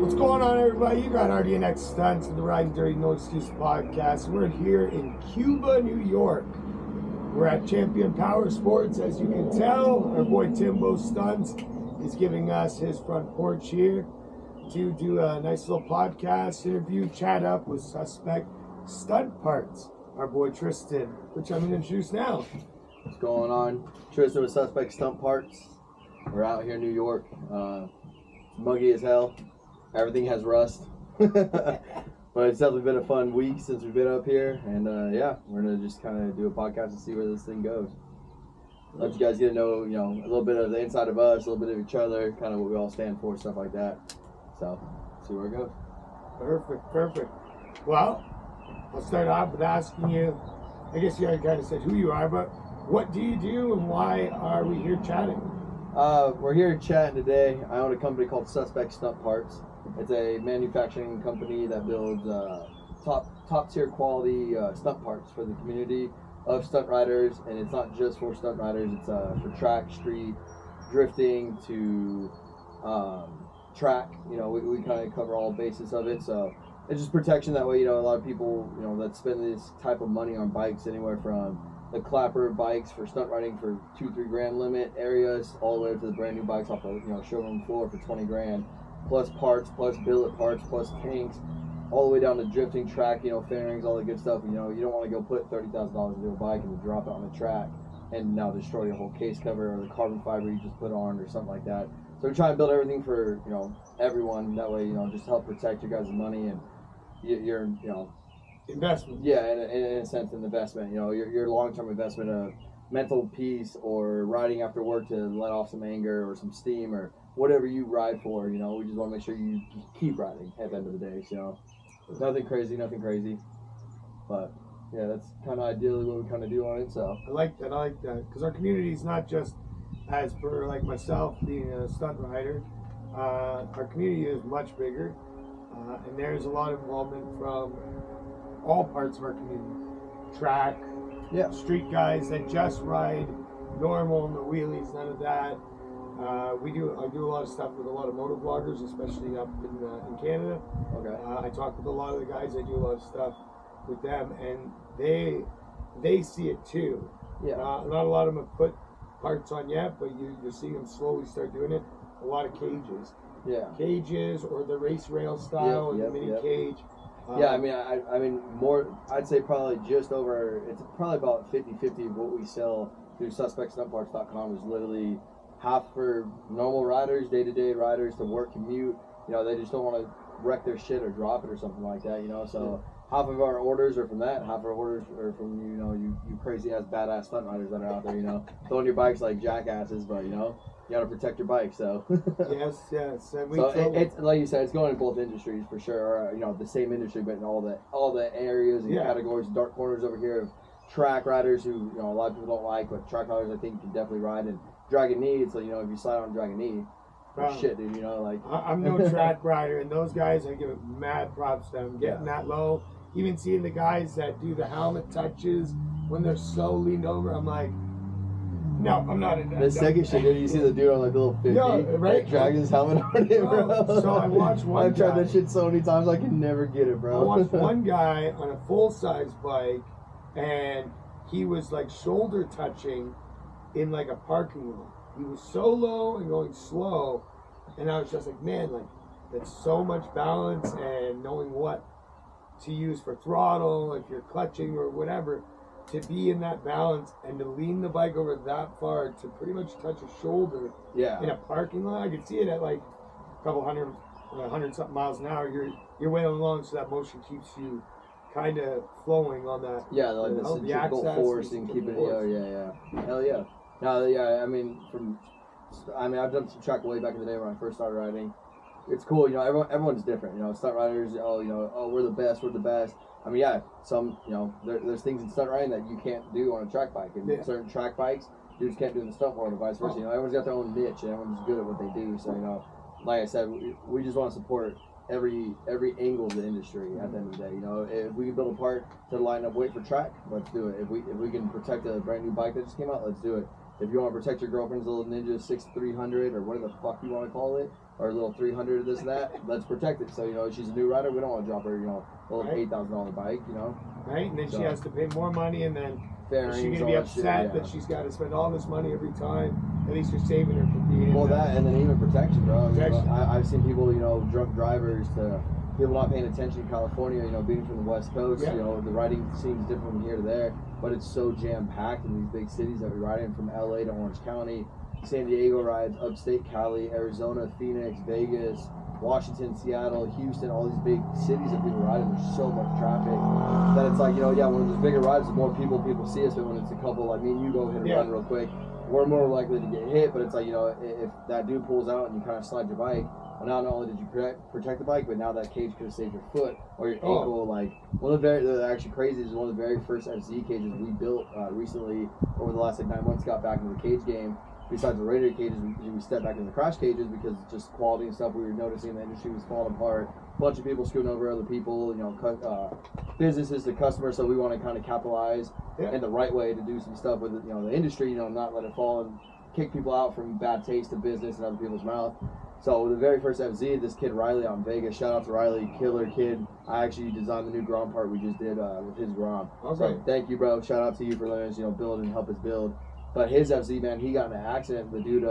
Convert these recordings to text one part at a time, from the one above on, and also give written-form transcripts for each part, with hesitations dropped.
What's going on, everybody? You got RDNX Stunts and the Riding Dirty No Excuse podcast. We're here in Cuba, New York. We're at Champion Power Sports. As you can tell, our boy Timbo Stunts is giving us his front porch here to do a nice little podcast interview, chat up with suspect stunt parts. Our boy Tristan, which I'm going to introduce now. What's going on? Tristan with Suspect Stunt Parts. We're out here in New York. It's muggy as hell. Everything has rust. But it's definitely been a fun week since we've been up here. And yeah, we're going to just kind of do a podcast and see where this thing goes. Let you guys get to know, a little bit of the inside of us, a little bit of each other, kind of what we all stand for, stuff like that. So, see where it goes. Perfect. Well, I'll start off with asking you, I guess you already kind of said who you are, but what do you do and why are we here chatting? We're here chatting today. I own a company called Suspect Stunt Parts. It's a manufacturing company that builds top tier quality stunt parts for the community of stunt riders, and it's not just for stunt riders. It's for track, street, drifting to track. We kind of cover all bases of it. So it's just protection that way. A lot of people that spend this type of money on bikes, anywhere from the clapper bikes for stunt riding for $2-3 grand limit areas, all the way to the brand new bikes off the showroom floor for 20 grand, plus parts, plus billet parts, plus tanks, all the way down to drifting, track, fairings, all the good stuff. You don't want to go put $30,000 into a bike and drop it on the track and now destroy your whole case cover or the carbon fiber you just put on or something like that. So we try to build everything for everyone. That way, just help protect your guys' money and your Investment. Yeah, in a sense, an investment. Your long-term investment of mental peace or riding after work to let off some anger or some steam or whatever you ride for. We just want to make sure you keep riding at the end of the day. So nothing crazy. But yeah, that's kind of ideally what we kind of do on it. So I like that because our community is not just as for like myself being a stunt rider. Our community is much bigger, and there's a lot of involvement from all parts of our community. Track, street guys that just ride normal, no wheelies, none of that. I do a lot of stuff with a lot of motor vloggers, especially up in Canada. Okay. I talk with a lot of the guys. I do a lot of stuff with them, and they see it too. Yeah. Not a lot of them have put parts on yet, but you're seeing them slowly start doing it. A lot of cages. Yeah. Cages or the race rail style and the mini cage. Yeah, I mean more, I'd say probably just over, it's probably about 50-50 of what we sell through suspectstuntparts.com is literally half for normal riders, day-to-day riders to work, commute. They just don't want to wreck their shit or drop it or something like that, So half of our orders are from that, half of our orders are from, you crazy-ass, badass stunt riders that are out there, throwing your bikes like jackasses, but, you gotta protect your bike, so. Yes. And it's like you said, it's going in both industries for sure. Or, the same industry, but in all the areas and categories, dark corners over here of track riders who a lot of people don't like, but track riders I think can definitely ride and drag a knee. So if you slide on and drag a knee, shit, dude. I'm no track rider, and those guys I give it mad props to them getting that low. Even seeing the guys that do the helmet touches when they're so leaned over, I'm like. No, I'm not in that. The second shit, you see the dude on like the little 50, right? Dragging his helmet on it, bro. So I watched one I've tried that shit so many times, I can never get it, bro. I watched one guy on a full-size bike, and he was like shoulder touching in like a parking lot. He was so low and going slow, and I was just like, man, like that's so much balance and knowing what to use for throttle, if you're clutching or whatever. To be in that balance and to lean the bike over that far to pretty much touch a shoulder in a parking lot. I could see it at like a couple hundred something miles an hour. You're wailing along, so that motion keeps you kind of flowing on that. Yeah, like the centrifugal force and keep it. Yeah. Hell yeah. No, yeah. I've done some track way back in the day when I first started riding. It's cool, everyone's different. Stunt riders, we're the best. There's things in stunt riding that you can't do on a track bike. And certain track bikes, dudes can't do in the stunt world and vice versa. Everyone's got their own niche and everyone's good at what they do. So, like I said, we just want to support every angle of the industry at the end of the day. If we can build a part to line up weight for track, let's do it. If we can protect a brand new bike that just came out, let's do it. If you want to protect your girlfriend's little Ninja 6300 or whatever the fuck you want to call it, or a little 300 of this and that. Let's protect it. So, you know, she's a new rider. We don't want to drop her, you know, a little $8,000 bike, you know. Right, and then she has to pay more money, and then fairings, she's gonna be upset that she's got to spend all this money every time. At least you're saving her from being. Well, that and then even protection, bro. Protection. I've seen people, you know, drunk drivers to people not paying attention in California. You know, being from the West Coast, you know, the riding scene's different from here to there, but it's so jam packed in these big cities that we ride in, from LA to Orange County, San Diego rides, upstate Cali, Arizona, Phoenix, Vegas, Washington, Seattle, Houston, all these big cities that people ride in. There's so much traffic that it's like, you know, yeah, when there's bigger rides, the more people see us. But when it's a couple like me and you go hit a run real quick, we're more likely to get hit. But it's like, you know, if that dude pulls out and you kind of slide your bike, well, now not only did you protect the bike, but now that cage could have saved your foot or your ankle. Like, one of the actually crazy is one of the very first FZ cages we built recently over the last like 9 months. Got back into the cage game. Besides the radiator cages, we stepped back into the crash cages because just quality and stuff we were noticing the industry was falling apart. A bunch of people screwing over other people, you know, businesses to customers. So we want to kind of capitalize in the right way to do some stuff with, you know, the industry, you know, not let it fall and kick people out from bad taste of business in other people's mouth. So the very first FZ, this kid Riley out in Vegas, shout out to Riley, killer kid. I actually designed the new Grom part we just did with his Grom. Okay. So thank you, bro. Shout out to you for letting us, you know, build and help us build. But his FZ, man, he got in an accident. The dude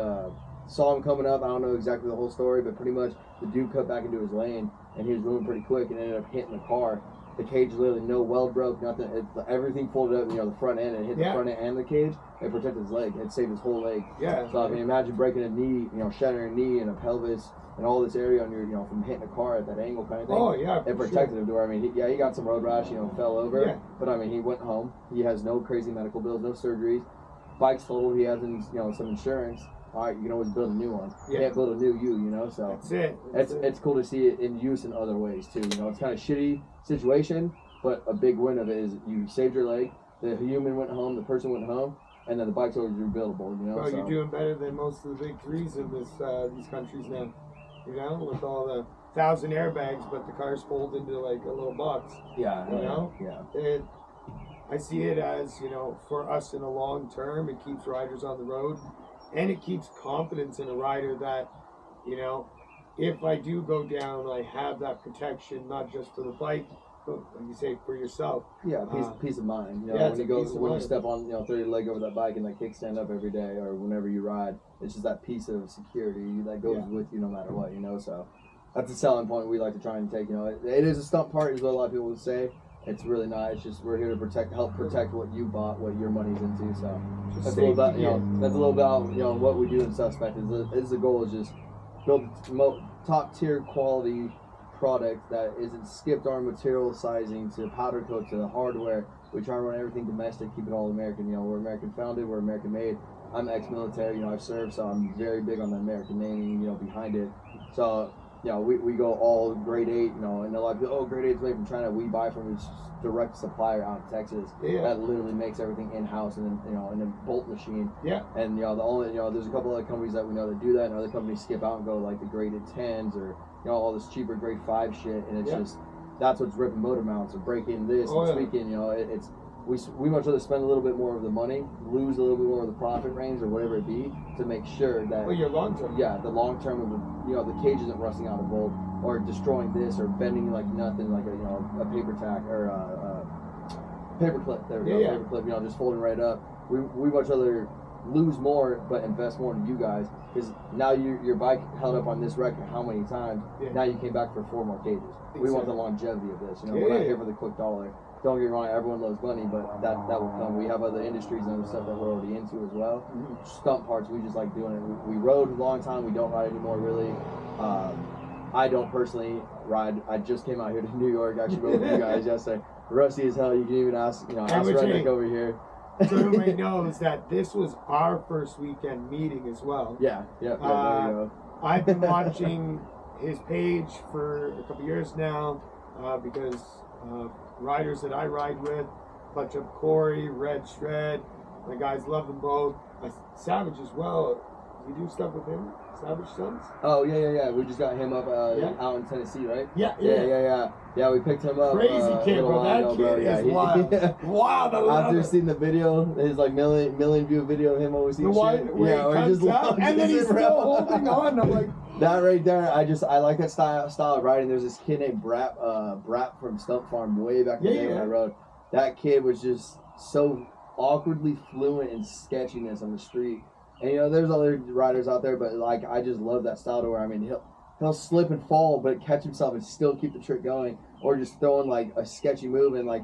saw him coming up. I don't know exactly the whole story, but pretty much the dude cut back into his lane, and he was moving pretty quick and ended up hitting the car. The cage literally, no weld broke, nothing. Everything folded up, you know, the front end. It hit the front end and the cage. It protected his leg. It saved his whole leg. Yeah. So, I mean, imagine breaking a knee, you know, shattering a knee and a pelvis and all this area on your, you know, from hitting a car at that angle kind of thing. Oh, yeah. It protected him to where, I mean, he got some road rash, you know, fell over. Yeah. But, I mean, he went home. He has no crazy medical bills, no surgeries. Bike's totaled, he has, you know, some insurance. All right, you can always build a new one. You can't build a new you know. So that's it. It's cool to see it in use in other ways too. You know, it's kind of shitty situation, but a big win of it is you saved your leg. The human went home, the person went home, and then the bike's always rebuildable. You know, bro, you're doing better than most of the big threes in these countries now. You know, with all the 1,000 airbags, but the cars fold into like a little box. Yeah. You know. Yeah. I see it as, you know, for us in the long term, it keeps riders on the road, and it keeps confidence in a rider that, you know, if I do go down, I have that protection, not just for the bike, but like you say, for yourself. Yeah, peace of mind. You know, when you step on, you know, throw your leg over that bike and that kickstand up every day or whenever you ride, it's just that piece of security that goes with you no matter what, you know. So that's a selling point we like to try and take. You know, it is a stunt part, is what a lot of people would say. It's really not. It's just we're here to help protect what you bought, what your money's into. So that's a little about, you know, that's a little about, you know, what we do in Suspect. Is the goal is just build top tier quality product that isn't skipped our material sizing to powder coat to the hardware. We try to run everything domestic, keep it all American. You know, we're American founded, we're American made. I'm ex-military. You know, I've served, so I'm very big on the American naming, you know, behind it. So, you know, we go all grade 8, you know, and a lot of people, grade 8's made from China. We buy from a direct supplier out in Texas that literally makes everything in-house and then, you know, in a bolt machine. Yeah. And, you know, there's a couple other companies that we know that do that, and other companies skip out and go like the graded 10s or, you know, all this cheaper grade 5 shit, and it's just, that's what's ripping motor mounts or breaking this and tweaking, you know, it's, we much rather spend a little bit more of the money, lose a little bit more of the profit range or whatever it be, to make sure that your long term. Yeah, the long term of the, you know, the cage isn't rusting out of bolt or destroying this or bending like nothing, like a, you know, a paper tack or a paper clip. There we go, paper clip. You know, just folding right up. We much rather lose more but invest more in you guys, because now your bike held up on this record how many times? Now you came back for 4 more cages. We want the longevity of this. You know, we're not here for the quick dollar. Don't get me wrong, everyone loves money, but that will come. We have other industries and other stuff that we're already into as well. Stunt parts, we just like doing it. We rode a long time, we don't ride anymore really. I don't personally ride. I just came out here to New York, actually rode with you guys yesterday. Rusty as hell, you can even ask, you know, ask Redneck over here. So everybody knows that this was our first weekend meeting as well. Yeah, there you go. I've been watching his page for a couple years now because riders that I ride with, bunch of Corey, Red Shred, my guys love them both. Savage as well. You do stuff with him? Savage Sons? Oh, yeah. We just got him up out in Tennessee, right? Yeah. Yeah, we picked him up. Crazy kid, bro. That kid is wild. Wow, After seeing the video, his like million view video of him always eating shit. Where he comes out, and then he's still holding on. I'm like, That right there, I like that style of riding. There's this kid named Brat from Stump Farm way back in the day when I rode. That kid was just so awkwardly fluent in sketchiness on the street. And you know, there's other riders out there, but like I just love that style to where I mean he'll slip and fall, but catch himself and still keep the trick going, or just throwing like a sketchy move and like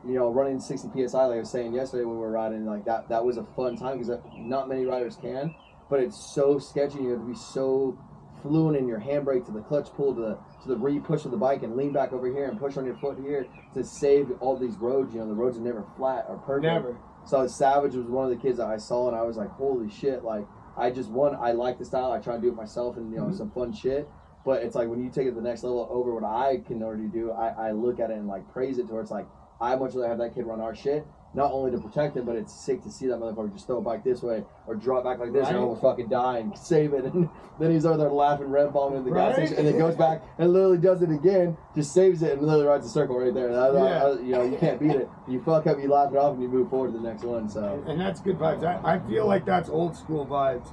you know, running 60 psi like I was saying yesterday when we were riding. Like that was a fun time because not many riders can, but it's so sketchy. You have to be so fluent in your handbrake to the clutch pull to the re-push of the bike and lean back over here and push on your foot here to save all these roads. You know, the roads are never flat or perfect. Never. So Savage was one of the kids that I saw and I was like, holy shit, like I like the style, I try to do it myself and you know, some fun shit. But it's like when you take it to the next level over what I can already do, I look at it and like praise it to where it's like I much rather have that kid run our shit, not only to protect him, but it's sick to see that motherfucker just throw a bike this way or drop back like this and almost fucking die and save it. And then he's over there laughing, red bombing in the gas station, and then goes back and literally does it again, just saves it and literally rides a circle right there. You know, you can't beat it. You fuck up, you laugh it off, and you move forward to the next one. So and that's good vibes. I feel like that's old school vibes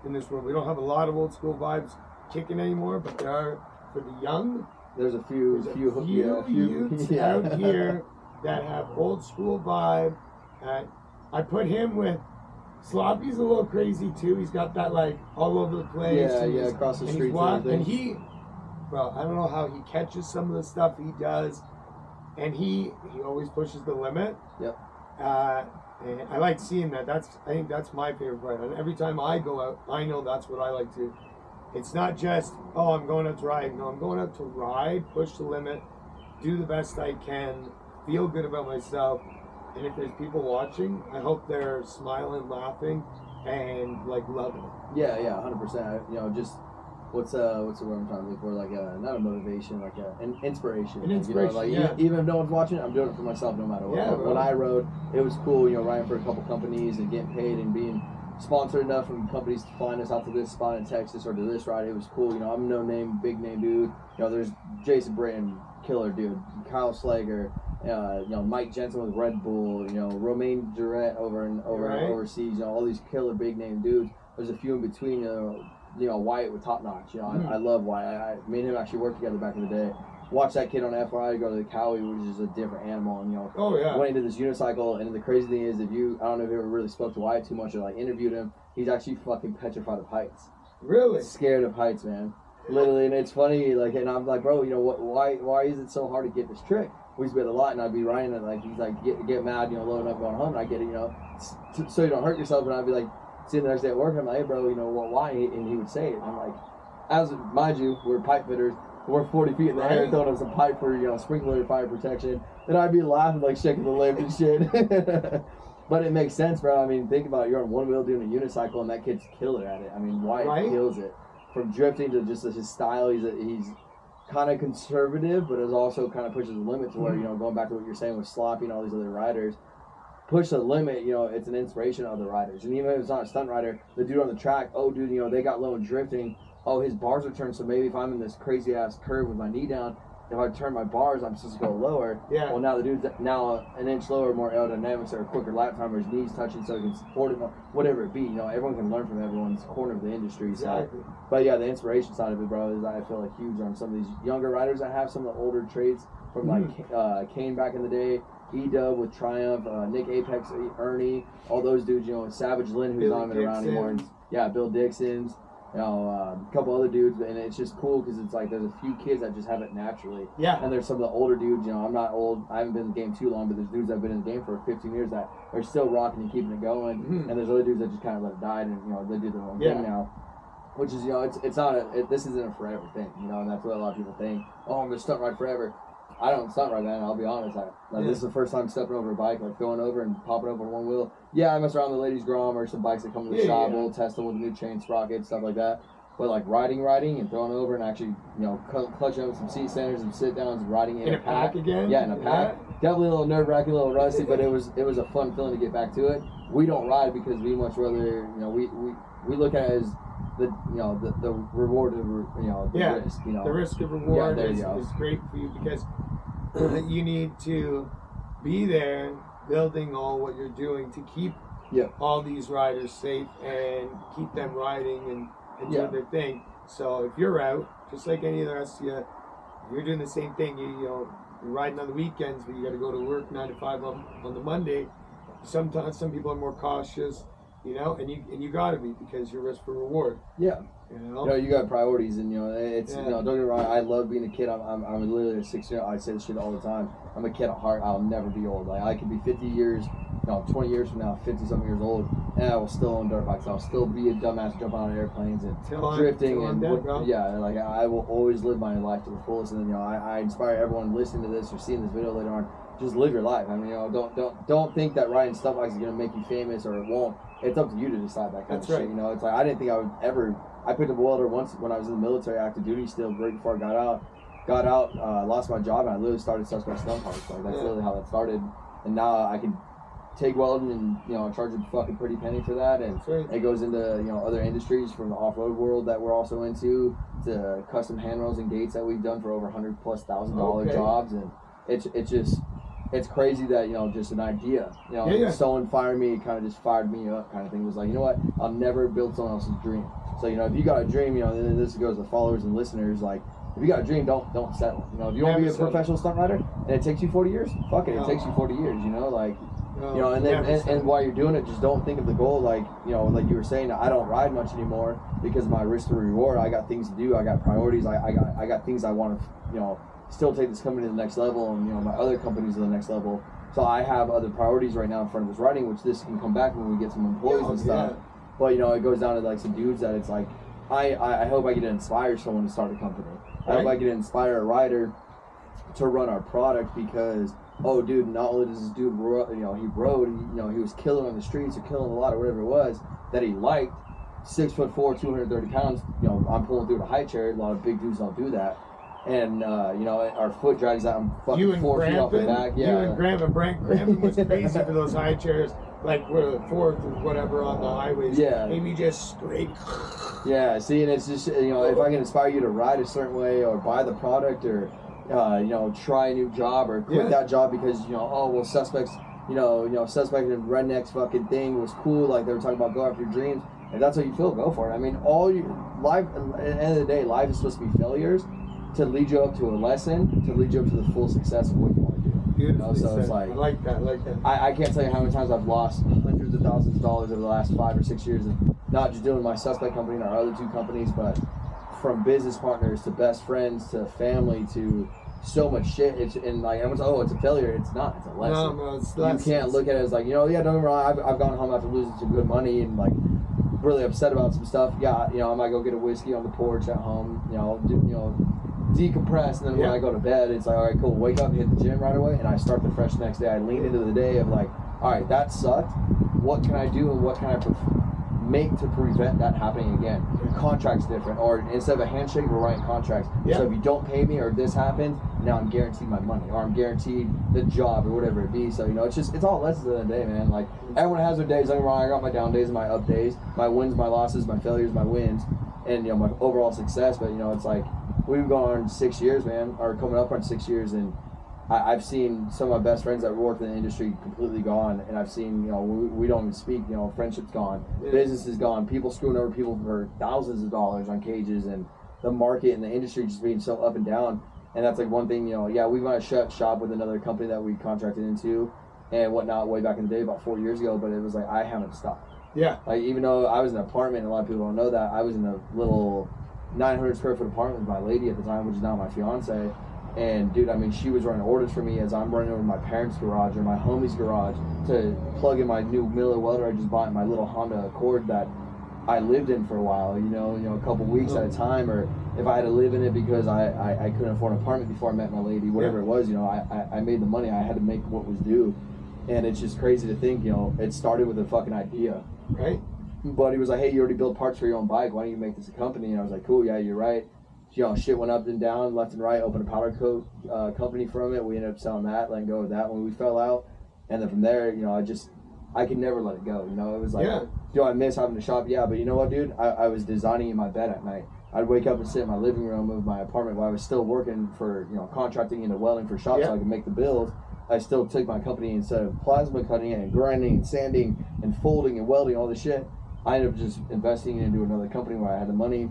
in this world. We don't have a lot of old school vibes kicking anymore, but there are for the young. There's a few youths out here that have old school vibe. I put him with Sloppy's a little crazy too. He's got that like all over the place. Yeah, across the street. And he, well, I don't know how he catches some of the stuff he does, and he always pushes the limit. Yep. And I like seeing that. I think that's my favorite part. And every time I go out, I know that's what I like to. It's not just, oh, I'm going out to ride. No, I'm going out to ride, push the limit, do the best I can, feel good about myself. And if there's people watching, I hope they're smiling, laughing, and like loving it. Yeah, 100%. You know, just what's the word I'm trying to look for? Like not a motivation, like an inspiration. An inspiration. You know, like even if no one's watching, I'm doing it for myself no matter what. Yeah, when I rode, it was cool. You know, riding for a couple companies and getting paid and being sponsored enough from companies to flying us out to this spot in Texas or to this ride. It was cool. You know, I'm no name, big name dude. You know, there's Jason Britton, killer dude. Kyle Slager. You know, Mike Jensen with Red Bull. You know, Romain Durrett overseas. You know, all these killer big name dudes. There's a few in between. You know, Wyatt with Top Notch. You know, I love Wyatt. Me and him actually worked together back in the day. Watch that kid on FYI go to the Cowie, which is a different animal, and you know, went into this unicycle. And the crazy thing is, I don't know if you ever really spoke to Wyatt too much or like interviewed him. He's actually fucking petrified of heights. Really? Scared of heights, man. Literally, and it's funny. Like, and I'm like, bro, you know what? Why is it so hard to get this trick? We used to be at a lot, and I'd be riding it. Like he's like, get mad, you know, loading up, going home. And I get it, you know, so you don't hurt yourself. And I'd be like, seeing the next day at work, I'm like, hey, bro, you know what? Why? And he would say it. And I'm like, as mind you, we're pipe fitters. We're 40 feet in the air, throwing up some pipe for, you know, sprinkler fire protection. Then I'd be laughing, like shaking the lift and shit. But it makes sense, bro. I mean, think about it. You're on one wheel doing a unicycle, and that kid's killer at it. I mean, Wyatt kills it. From drifting to just his style, he's kind of conservative, but it also kind of pushes the limit to where, you know, going back to what you're saying with Sloppy and all these other riders, push the limit, you know, it's an inspiration of the riders. And even if it's not a stunt rider, the dude on the track, oh, dude, you know, they got low in drifting. Oh, his bars are turned, so maybe if I'm in this crazy ass curve with my knee down, if I turn my bars, I'm supposed to go lower. Yeah. Well, now the dude's now an inch lower, more aerodynamics, or a quicker lap time, or his knees touching, so he can support it more. Whatever it be, you know, everyone can learn from everyone's corner of the industry. Exactly. So, but yeah, the inspiration side of it, bro, is I feel like huge on some of these younger riders that have some of the older traits from like Kane back in the day, E-Dub with Triumph, Nick Apex, Ernie, all those dudes, you know, Savage Lynn, who's not even around anymore. And, yeah, Bill Dixon's. You know, a couple other dudes, and it's just cool because it's like there's a few kids that just have it naturally. Yeah. And there's some of the older dudes, you know, I'm not old, I haven't been in the game too long, but there's dudes that have been in the game for 15 years that are still rocking and keeping it going. And there's other dudes that just kind of let it die, and, you know, they do their own thing now. Which is, you know, it's not, this isn't a forever thing, you know, and that's what a lot of people think. Oh, I'm going to stunt ride forever. I don't stunt ride, man, I'll be honest. This is the first time stepping over a bike, like going over and popping over one wheel. Yeah, I mess around the ladies' grom or some bikes that come to the shop, we'll test them with a new chain sprocket, stuff like that. But like riding and throwing over and actually, you know, clutching up some seat centers and sit downs and riding in a pack again. Yeah, in a pack. Definitely a little nerve wracking, a little rusty, but it was a fun feeling to get back to it. We don't ride because we much rather, you know, we look at it as the, you know, the reward of, you know, the risk, you know. The risk of reward is great for you because you need to be there building all what you're doing to keep all these riders safe and keep them riding and and doing their thing. So if you're out, just like any of the rest of you, you're doing the same thing. You're riding on the weekends, but you got to go to work 9 to 5 on the Monday. Sometimes some people are more cautious, and you got to be, because you're risk for reward. Yeah. You got priorities, and it's don't get me wrong. I love being a kid. I'm literally a 6-year-old. I say this shit all the time. I'm a kid at heart. I'll never be old. Like, I could be 50 years, 20 years from now, 50-something years old, and I will still own dirt bikes. I'll still be a dumbass jumping on airplanes and drifting like I will always live my life to the fullest. And then I inspire everyone listening to this or seeing this video later on. Just live your life. I mean, don't think that riding stunt bikes is gonna make you famous, or it won't. It's up to you to decide that kind of shit. It's like, I didn't think I would ever. I picked up a welder once when I was in the military, active duty still, right before I got out. Lost my job, and I literally started Suspect Stunt Parts. Like, that's literally how that started. And now I can take welding and charge a fucking pretty penny for that, and it goes into other industries, from the off-road world that we're also into, to custom handrails and gates that we've done for over $100,000+ jobs. And it's crazy that just an idea, someone fired me, kind of just fired me up, kind of thing. It was like, you know what, I'll never build someone else's dream. So if you got a dream, and this goes to followers and listeners, like, if you got a dream, don't settle. If you want to be a professional stunt rider and it takes you 40 years, fuck it, it takes you 40 years. And while you're doing it, just don't think of the goal. Like like you were saying, I don't ride much anymore because of my risk to reward. I got things to do. I got priorities. I got things I want to still take this company to the next level, and my other companies to the next level. So I have other priorities right now in front of this riding, which this can come back when we get some employees and stuff. But it goes down to like some dudes that it's like, I hope I get to inspire someone to start a company. I hope I get to inspire a rider to run our product, because dude, not only does this dude he rode, he was killing on the streets, or killing a lot, or whatever it was that he liked. 6'4", 230 pounds. I'm pulling through the high chair. A lot of big dudes don't do that. And our foot drags out. I'm fucking 4 feet off the back. Yeah. You and Grandma was crazy for those high chairs, like we're the 4th or whatever on the highways. Yeah. Maybe just straight. Yeah. See, and it's just if I can inspire you to ride a certain way, or buy the product, or try a new job, or quit that job because Suspects, Suspect and Redneck's fucking thing was cool. Like, they were talking about go after your dreams. If that's how you feel, go for it. I mean, life, at the end of the day, life is supposed to be failures to lead you up to a lesson, to lead you up to the full success of what you want to do. So it's like, I like that. I can't tell you how many times I've lost hundreds of thousands of dollars over the last 5 or 6 years, of not just doing my Suspect company and our other 2 companies, but from business partners to best friends to family to so much shit. And like, everyone's like, it's a failure. It's not. It's a lesson. No, it's you can't look at it as like, don't get me wrong, I've gone home after losing some good money and like really upset about some stuff. I might go get a whiskey on the porch at home, decompress, and then when I go to bed, it's like, all right, cool, wake up, hit the gym right away, and I start the fresh next day. I lean into the day of like, all right, that sucked. What can I do, and what can I make to prevent that happening again? Contract's different, or instead of a handshake, we're writing contracts. So if you don't pay me, or this happens, now I'm guaranteed my money, or I'm guaranteed the job, or whatever it be. So it's all lessons of the day, man. Like, everyone has their days. Don't get me wrong, I got my down days and my up days, my wins, my losses, my failures, my wins, and my overall success. But it's like, we've gone on 6 years, man, or coming up on 6 years, and I've seen some of my best friends that work in the industry completely gone, and I've seen, we don't even speak, friendship's gone, business is gone, people screwing over people for thousands of dollars on cages, and the market and the industry just being so up and down. And that's like one thing, we want to shut shop with another company that we contracted into and whatnot way back in the day, about 4 years ago, but it was like, I haven't stopped. Yeah. Like, even though I was in an apartment, and a lot of people don't know that, I was in a little 900 square foot apartment with my lady at the time, which is now my fiance. And dude, I mean, she was running orders for me as I'm running over my parents' garage or my homie's garage to plug in my new Miller welder I just bought in my little Honda Accord that I lived in for a while, a couple weeks at a time, or if I had to live in it because I couldn't afford an apartment before I met my lady, whatever it was, I made the money, I had to make what was due. And it's just crazy to think, it started with a fucking idea. Right. But he was like, hey, you already build parts for your own bike, why don't you make this a company? And I was like, cool, yeah, you're right. Shit went up and down, left and right, opened a powder coat company from it. We ended up selling that, letting go of that when we fell out. And then from there, I could never let it go. It was like, I miss having to shop? Yeah, but you know what, dude? I was designing in my bed at night. I'd wake up and sit in my living room of my apartment while I was still working for, contracting into welding for shops so I could make the bills. I still took my company, instead of plasma cutting it and grinding and sanding and folding and welding all this shit, I ended up just investing into another company where I had the money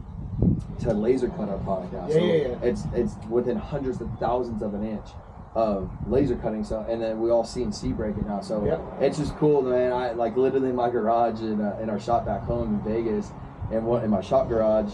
to laser cut our product out. It's within hundreds of thousands of an inch of laser cutting. So, and then we all CNC break it now. So it's just cool, man. I like literally in my garage in our shop back home in Vegas, and in my shop garage,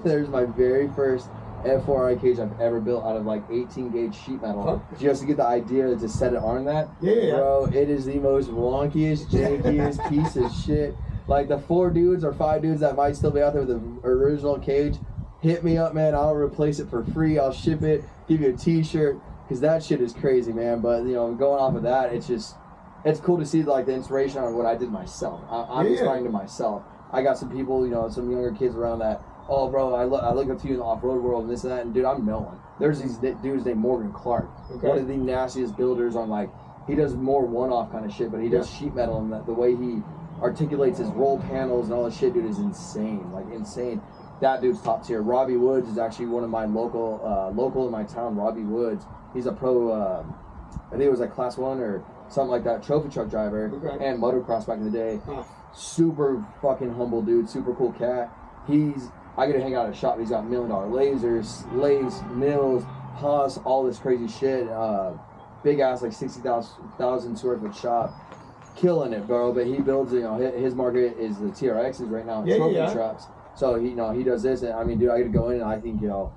there's my very first F4I cage I've ever built out of like 18 gauge sheet metal, just to get the idea to set it on that. Bro, it is the most wonkiest, jankiest piece of shit. Like the 4 dudes or 5 dudes that might still be out there with the original cage, hit me up, man. I'll replace it for free. I'll ship it, give you a t-shirt, because that shit is crazy, man. But you know, going off of that, it's cool to see like the inspiration on what I did myself. I'm inspiring to myself. I got some people, you know, some younger kids around that, oh bro, I look up to you in the off-road world and this and that, and dude, I'm no one. There's these dudes named Morgan Clark, one of the nastiest builders on, like, he does more one-off kind of shit, but he does sheet metal, and the way he articulates his roll panels and all this shit, dude, is insane, like insane. That dude's top tier. Robbie Woods is actually one of my local in my town. Robbie Woods, he's a pro, I think it was like class 1 or something like that, trophy truck driver and motocross back in the day. Super fucking humble dude, super cool cat. I get to hang out at a shop. He's got $1 million lasers, lathes, mills, Haas, all this crazy shit. Big ass, like 60,000 square foot shop. Killing it, bro. But he builds, you know, his market is the TRXs right now, trophy trucks. So he, you know, he does this, and I mean, dude, I get to go in, and I think, you know,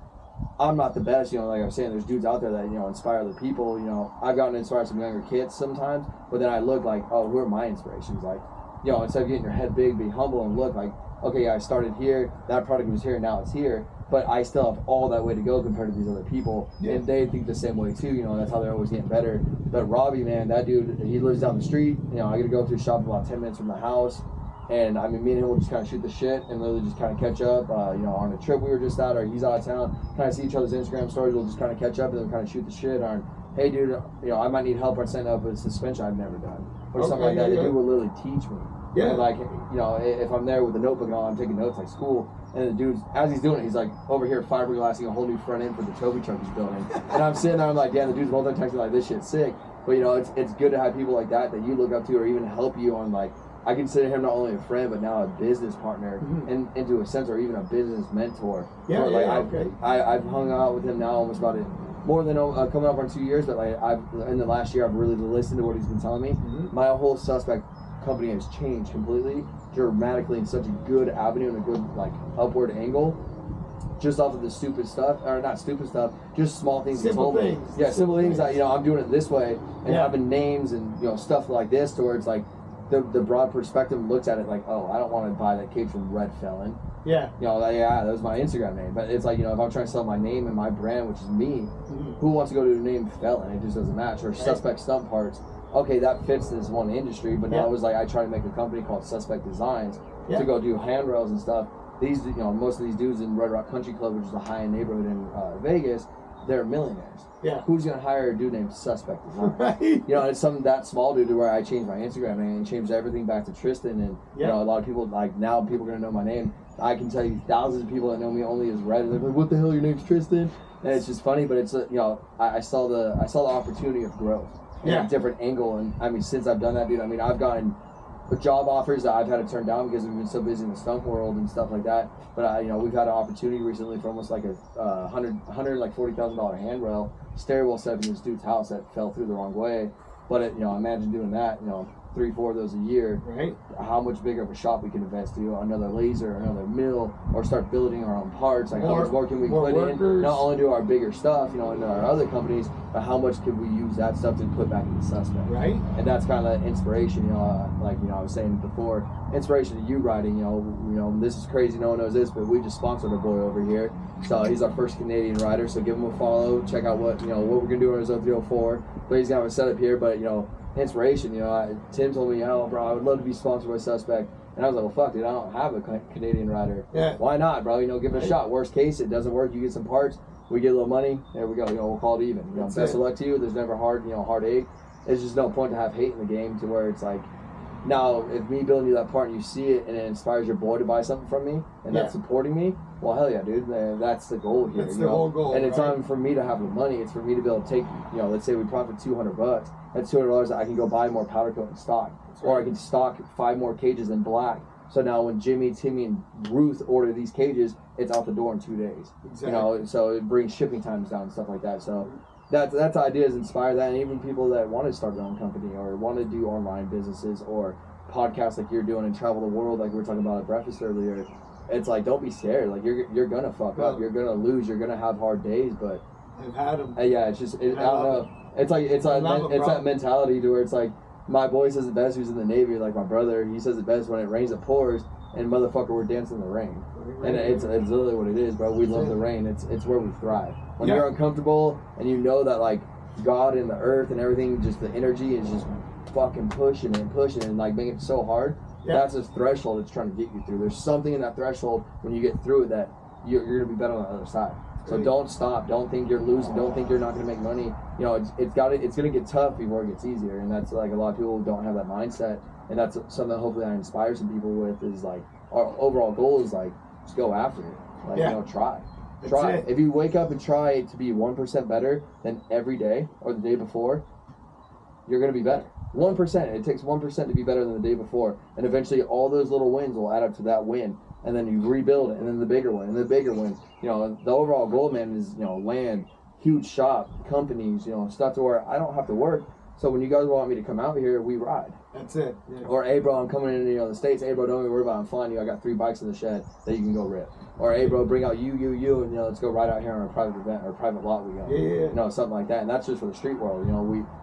I'm not the best, you know, like I was saying, there's dudes out there that, you know, inspire other people. You know, I've gotten to inspire some younger kids sometimes, but then I look like, oh, who are my inspirations? Like, you know, instead of getting your head big, be humble and look like, okay, I started here, that product was here, now it's here, but I still have all that way to go compared to these other people, and they think the same way too, you know, that's how they're always getting better. But Robbie, man, that dude, he lives down the street, you know, I get to go to his shop about 10 minutes from the house, and I mean, me and him will just kind of shoot the shit and literally just kind of catch up, you know, on a trip we were just at, or he's out of town, kind of see each other's Instagram stories, we'll just kind of catch up and then kind of shoot the shit on, hey dude, you know, I might need help on setting up a suspension I've never done, or something like that. The dude will literally teach me. And like, you know, if I'm there with a notebook and all, I'm taking notes like school, and the dude's, as he's doing it, he's like over here fiberglassing a whole new front end for the trophy truck he's building. And I'm sitting there, I'm like, damn, the dude's multitasking like, this shit's sick. But you know, it's good to have people like that you look up to, or even help you on, like, I consider him not only a friend, but now a business partner, and into a sense, or even a business mentor. I've hung out with him now almost about it, more than coming up on 2 years, but like in the last year, I've really listened to what he's been telling me. My whole Suspect company has changed completely, dramatically, in such a good avenue and a good, like, upward angle, just off of the stupid stuff, or not stupid stuff, just small things. Simple things. Yeah, simple things that, you know, I'm doing it this way, and having names and, you know, stuff like this, to where it's like the broad perspective looks at it like, oh, I don't want to buy that cage from Red Felon. You know, like, that was my Instagram name. But it's like, you know, if I'm trying to sell my name and my brand, which is me, who wants to go to the name Felon? It just doesn't match. Or Suspect Stunt Parts. Okay, that fits this one industry, but now it was like, I try to make a company called Suspect Designs to go do handrails and stuff. These, you know, most of these dudes in Red Rock Country Club, which is a high-end neighborhood in Vegas, they're millionaires. Who's gonna hire a dude named Suspect Design? You know, it's something that small dude to where I changed my Instagram name and changed everything back to Tristan, and you know, a lot of people, like, now people are gonna know my name. I can tell you thousands of people that know me only as Red, and they're like, what the hell, your name's Tristan? And it's just funny, but it's, you know, I saw the opportunity of growth. A different angle, and I mean, since I've done that, dude, I mean, I've gotten job offers that I've had to turn down because we've been so busy in the stunt world and stuff like that. But you know, we've had an opportunity recently for almost like a $140,000 handrail stairwell set up in this dude's house that fell through the wrong way. But you know, imagine doing that, you know, 3-4 of those a year. How much bigger of a shop we can invest to, another laser, another mill, or start building our own parts. Like, how much more can we put in? Not only do our bigger stuff, you know, in our other companies, but how much can we use that stuff to put back into Suspect? And that's kind of that inspiration, you know, like, you know, I was saying before, inspiration to you riding, you know, this is crazy, no one knows this, but we just sponsored a boy over here. So he's our first Canadian rider, so give him a follow, check out what, you know, what we're gonna do on his 0304. But he's gonna have a setup here, but you know, inspiration, you know, Tim told me, oh bro, I would love to be sponsored by Suspect, and I was like, well fuck dude, I don't have a Canadian rider. Why not, bro? You know, give it a shot. Worst case, it doesn't work, you get some parts, we get a little money, there we go, you know, we'll call it even. You know, best of luck to you. There's never heartache. There's just no point to have hate in the game, to where it's like, now if me building you that part and you see it and it inspires your boy to buy something from me, and that's supporting me, well hell yeah dude, that's the goal here. That's the whole goal. And it's not even for me to have the money, it's for me to be able to take, you know, let's say we profit $200, that's $200 that I can go buy more powder coat and stock, or I can stock 5 more cages in black So now when Jimmy, Timmy, and Ruth order these cages, it's out the door in 2 days. Exactly. You know, so it brings shipping times down and stuff like that. So that's ideas inspire that, and even people that want to start their own company or want to do online businesses or podcasts like you're doing and travel the world like we were talking about at breakfast earlier. It's like, don't be scared. Like you're gonna fuck up, you're gonna lose, you're gonna have hard days, but I've had them. yeah, it's just I don't know. It's that mentality to where it's like, my boy says it best, who's in the Navy, like my brother, he says it best, when it rains it pours, and motherfucker, we're dancing in the rain. And it's literally what it is, bro. We love the rain. It's where we thrive. When you're uncomfortable and you know that like God and the earth and everything, just the energy is just fucking pushing and like making it so hard. That's a threshold it's trying to get you through. There's something in that threshold when you get through it that you're gonna be better on the other side. So don't stop. Don't think you're losing. Don't think you're not gonna make money. You know, it's gonna get tough before it gets easier, and that's like a lot of people don't have that mindset. And that's something hopefully I inspire some people with, is like our overall goal is like just go after it. Like you know, try. If you wake up and try to be 1% better than every day or the day before, you're gonna be better. 1%. It takes 1% to be better than the day before, and eventually all those little wins will add up to that win, and then you rebuild it, and then the bigger one, and the bigger one. You know, the overall goal, man, is land, huge shop, companies, stuff to where I don't have to work. So when you guys want me to come out here, we ride. That's it. Yeah. Or, hey, bro, I'm coming in, the States. Hey, bro, don't even worry about it. I'm flying you. I got 3 bikes in the shed that you can go rip. Or, hey, bro, bring out you, and, let's go ride out here on a private event or a private lot we got. Yeah. Something like that. And that's just for the street world.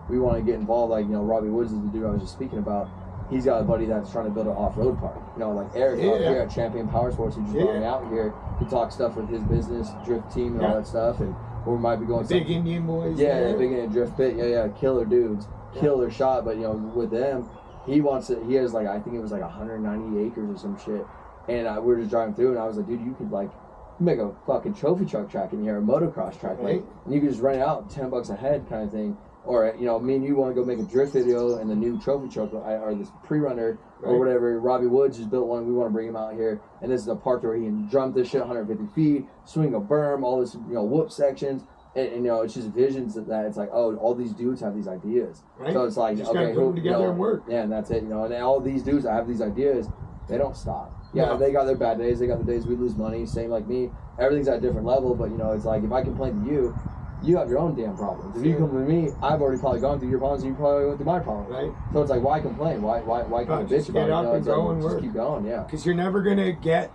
We want to get involved. Like, Robbie Woods is the dude I was just speaking about. He's got a buddy that's trying to build an off-road park. Like Eric out here at Champion Power Sports, who just brought me out here to talk stuff with his business, drift team, and all that stuff. And we might be going Big Indian boys. Yeah, Big Indian Drift Pit. Yeah, killer dudes. Killer shot. But, with them, he has like, I think it was like 190 acres or some shit. And we were just driving through, and I was like, dude, you could like make a fucking trophy truck track in here, a motocross track, right? And you could just rent it out $10 a head kind of thing. Or, me and you want to go make a drift video and the new trophy truck, or this pre-runner, or whatever. Robbie Woods just built one. We want to bring him out here. And this is a park where he can jump this shit 150 feet, swing a berm, all this, whoop sections. And it's just visions that it's like, oh, all these dudes have these ideas. Right. So it's like, just okay, put them together and work. Yeah, and that's it. And all these dudes that have these ideas, they don't stop. Yeah, they got their bad days. They got the days we lose money. Same like me. Everything's at a different level. But, it's like, if I complain to you, you have your own damn problems. If you come to me, I've already probably gone through your problems, and you probably went through my problems. Right. So it's like, why complain? Why can't bitch about it? Just keep going, yeah. Because you're never gonna get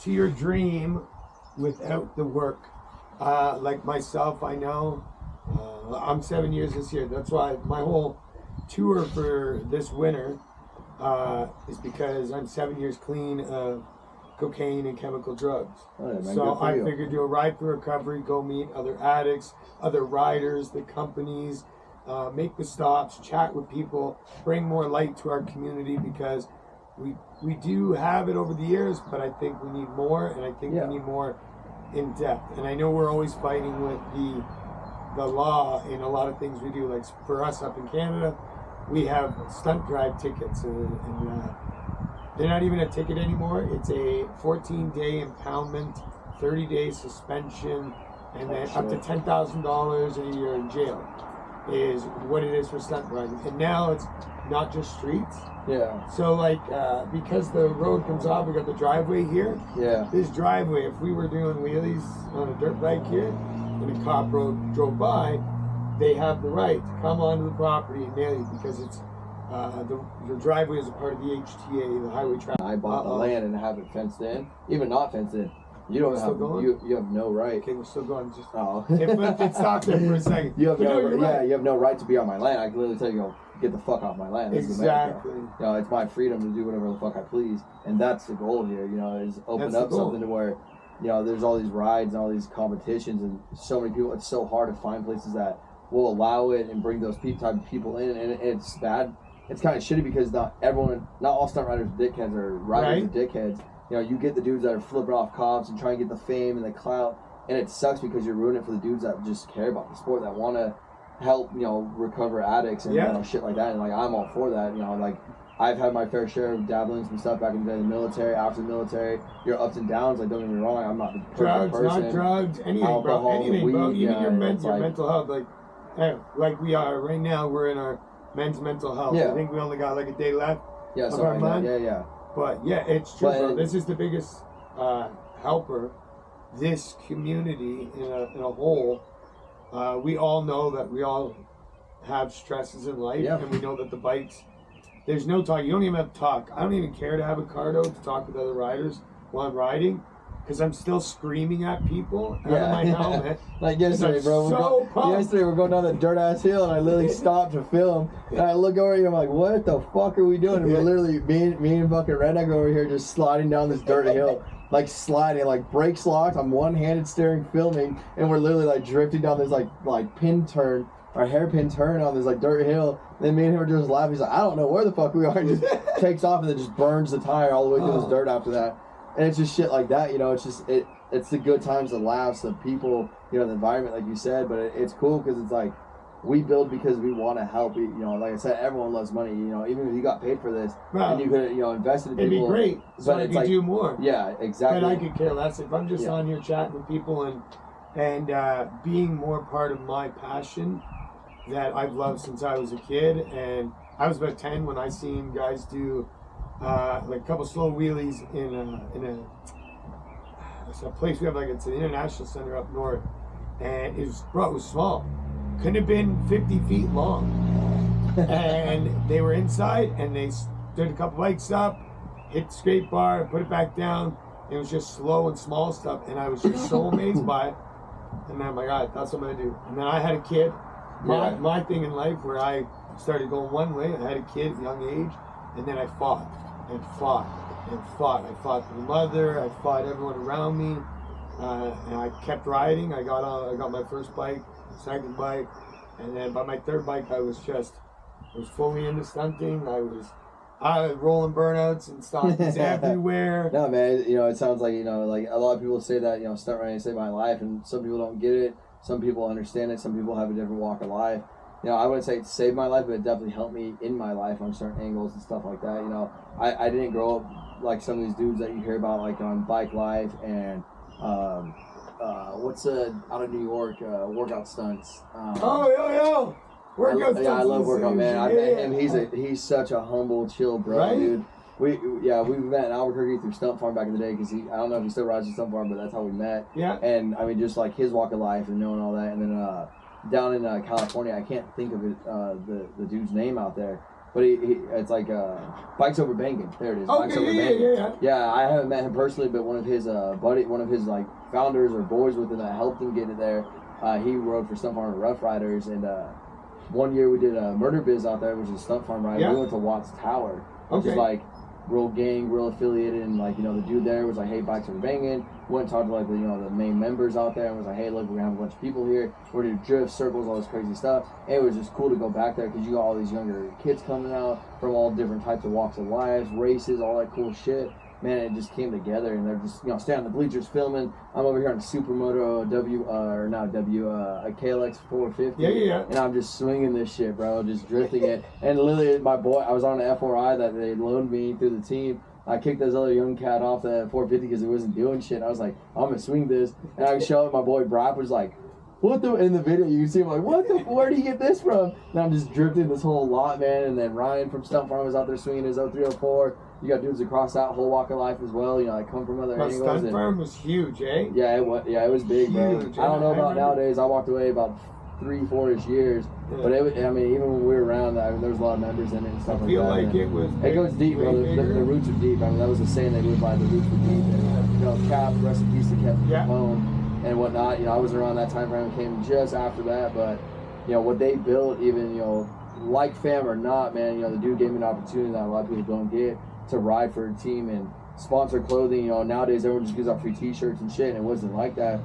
to your dream without the work. Like myself, I know. I'm 7 years this year. That's why my whole tour for this winter is because I'm 7 years clean of cocaine and chemical drugs. So I figured do a ride for recovery, go meet other addicts, other riders, the companies, make the stops, chat with people, bring more light to our community, because we do have it over the years, but I think we need more, and I think we need more in depth. And I know we're always fighting with the law in a lot of things we do. Like for us up in Canada, we have stunt drive tickets, and they're not even a ticket anymore. It's a 14-day impoundment, 30-day suspension, and then up to $10,000 and a year in jail is what it is for stunt driving. And now it's not just streets. Yeah. So like, because the road comes off, we got the driveway here. Yeah. This driveway, if we were doing wheelies on a dirt bike here, and a cop drove by, they have the right to come onto the property and nail you, because it's your driveway is a part of the HTA, the highway traffic. I bought the land and have it fenced in, even not fenced in. You don't have you have no right. Okay, we're still going. Just it stopped there for a second. You have you have no right to be on my land. I can literally tell you, get the fuck off my land. Exactly. It's my freedom to do whatever the fuck I please, and that's the goal here. Is open up something to where, there's all these rides and all these competitions, and so many people. It's so hard to find places that will allow it and bring those type of people in, and it's bad. It's kind of shitty because not all stunt riders are dickheads, or riders are dickheads. You get the dudes that are flipping off cops and trying to get the fame and the clout, and it sucks because you're ruining it for the dudes that just care about the sport, that want to help, recover addicts and shit like that. And like, I'm all for that. Like, I've had my fair share of dabbling some stuff back in the day, in the military, after the military. Your ups and downs, like, don't get me wrong, I'm not the perfect person. Not drugs, anything, alcohol, anything, weed, bro. Even your mental health, like we are right now. We're in our men's mental health. I think we only got like a day left. Yeah, of our month. Yeah. But yeah, it's true, But- bro. This is the biggest helper. This community in a whole. We all know that we all have stresses in life, Yeah. and we know that the bikes. There's no talk. You don't even have to talk. I don't even care to have a cardo to talk with other riders while I'm riding, because I'm still screaming at people out of my helmet. Like yesterday, bro. Yesterday we're going down that dirt ass hill, and I literally stopped to film. And I look over here, I'm like, "What the fuck are we doing?" And we're literally me and fucking Redneck over here just sliding down this dirt hill, like sliding, like brakes locked. I'm one-handed steering, filming, and we're literally like drifting down this like pin turn. Our hairpin turn on this like dirt hill. Then me and him were just laughing. He's like, I don't know where the fuck we are. And just takes off and then just burns the tire all the way through this dirt after that. And it's just shit like that, you know. It's just it's the good times, the laughs, the people, you know, the environment, like you said. But it's cool because it's like we build because we want to help. You know, like I said, everyone loves money. You know, even if you got paid for this and you could, you know, invested in people. It'd be great. So I could do more. Yeah, exactly. But I could care less if I'm just on here chatting with people and being more part of my passion that I've loved since I was a kid. And I was about 10 when I seen guys do like a couple slow wheelies in a place we have, like it's an international center up north, and it was small, couldn't have been 50 feet long, and they were inside and they stood a couple bikes up, hit the skate bar, put it back down. It was just slow and small stuff, and I was just so amazed by it. And then I'm like, all right, that's what I'm gonna do. And then I had a kid. My thing in life where I started going one way, I had a kid at a young age, and then I fought and fought and fought. I fought the mother, I fought everyone around me, and I kept riding. I got my first bike, second bike, and then by my third bike I was fully into stunting. I was rolling burnouts and stunts everywhere. No, man, you know, it sounds like, you know, like a lot of people say that, you know, stunt riding saved my life, and some people don't get it. Some people understand it. Some people have a different walk of life. You know, I wouldn't say it saved my life, but it definitely helped me in my life on certain angles and stuff like that. You know, I didn't grow up like some of these dudes that you hear about, like on Bike Life and what's out of New York, workout stunts. Workout stunts. Yeah, I love workout, man. I met him. Yeah. He's such a humble, chill bro, Right? dude. We met in Albuquerque through Stunt Farm back in the day, because I don't know if he still rides the Stunt Farm, but that's how we met. Yeah. And I mean, just like his walk of life and knowing all that, and then down in California, I can't think of it, the dude's name out there, but it's like Bikes Over Bangin'. There it is. Okay, Bikes Over Bangin'. yeah. Yeah, I haven't met him personally, but one of his like founders or boys with him that helped him get it there. He rode for Stunt Farm Rough Riders, and one year we did a Murder Biz out there, which is a Stunt Farm ride. Yeah. We went to Watts Tower, which is like real gang, real affiliated, and like, you know, the dude there was like, hey, Bikes Over Bangin'. Went and talked to like the, you know, the main members out there, and was like, hey, look, we're gonna have a bunch of people here. We're gonna do drifts, circles, all this crazy stuff. And it was just cool to go back there because you got all these younger kids coming out from all different types of walks of life, races, all that cool shit. Man, it just came together, and they're just, you know, standing on the bleachers filming. I'm over here on a Supermoto a KLX 450. Yeah. And I'm just swinging this shit, bro, just drifting it. And literally, my boy, I was on an F4i that they loaned me through the team. I kicked this other young cat off the 450 because he wasn't doing shit. I was like, I'm gonna swing this, and I show it. My boy Brock was like, what the, in the video you can see him like, what the, where do you get this from? And I'm just drifting this whole lot, man. And then Ryan from Stunt Farm was out there swinging his 0304. You got dudes across that whole walk of life as well. You know, like come from other angles. Stunt Farm was huge, eh? Yeah, it was big, bro. Huge. I don't know about nowadays. I walked away about 3-4-ish years, but it was, I mean, even when we were around, there was a lot of members in it and stuff like that. I feel like it was. It goes deep, bro. The roots are deep. I mean, that was the saying they live by. The roots were deep. And, you know, Cap, rest in peace to Kevin Capone and whatnot. You know, I was around that time frame. Came just after that, but you know what they built, even, you know, like fam or not, man. You know, the dude gave me an opportunity that a lot of people don't get to ride for a team and sponsor clothing. You know, nowadays everyone just gives out free T-shirts and shit, and it wasn't like that.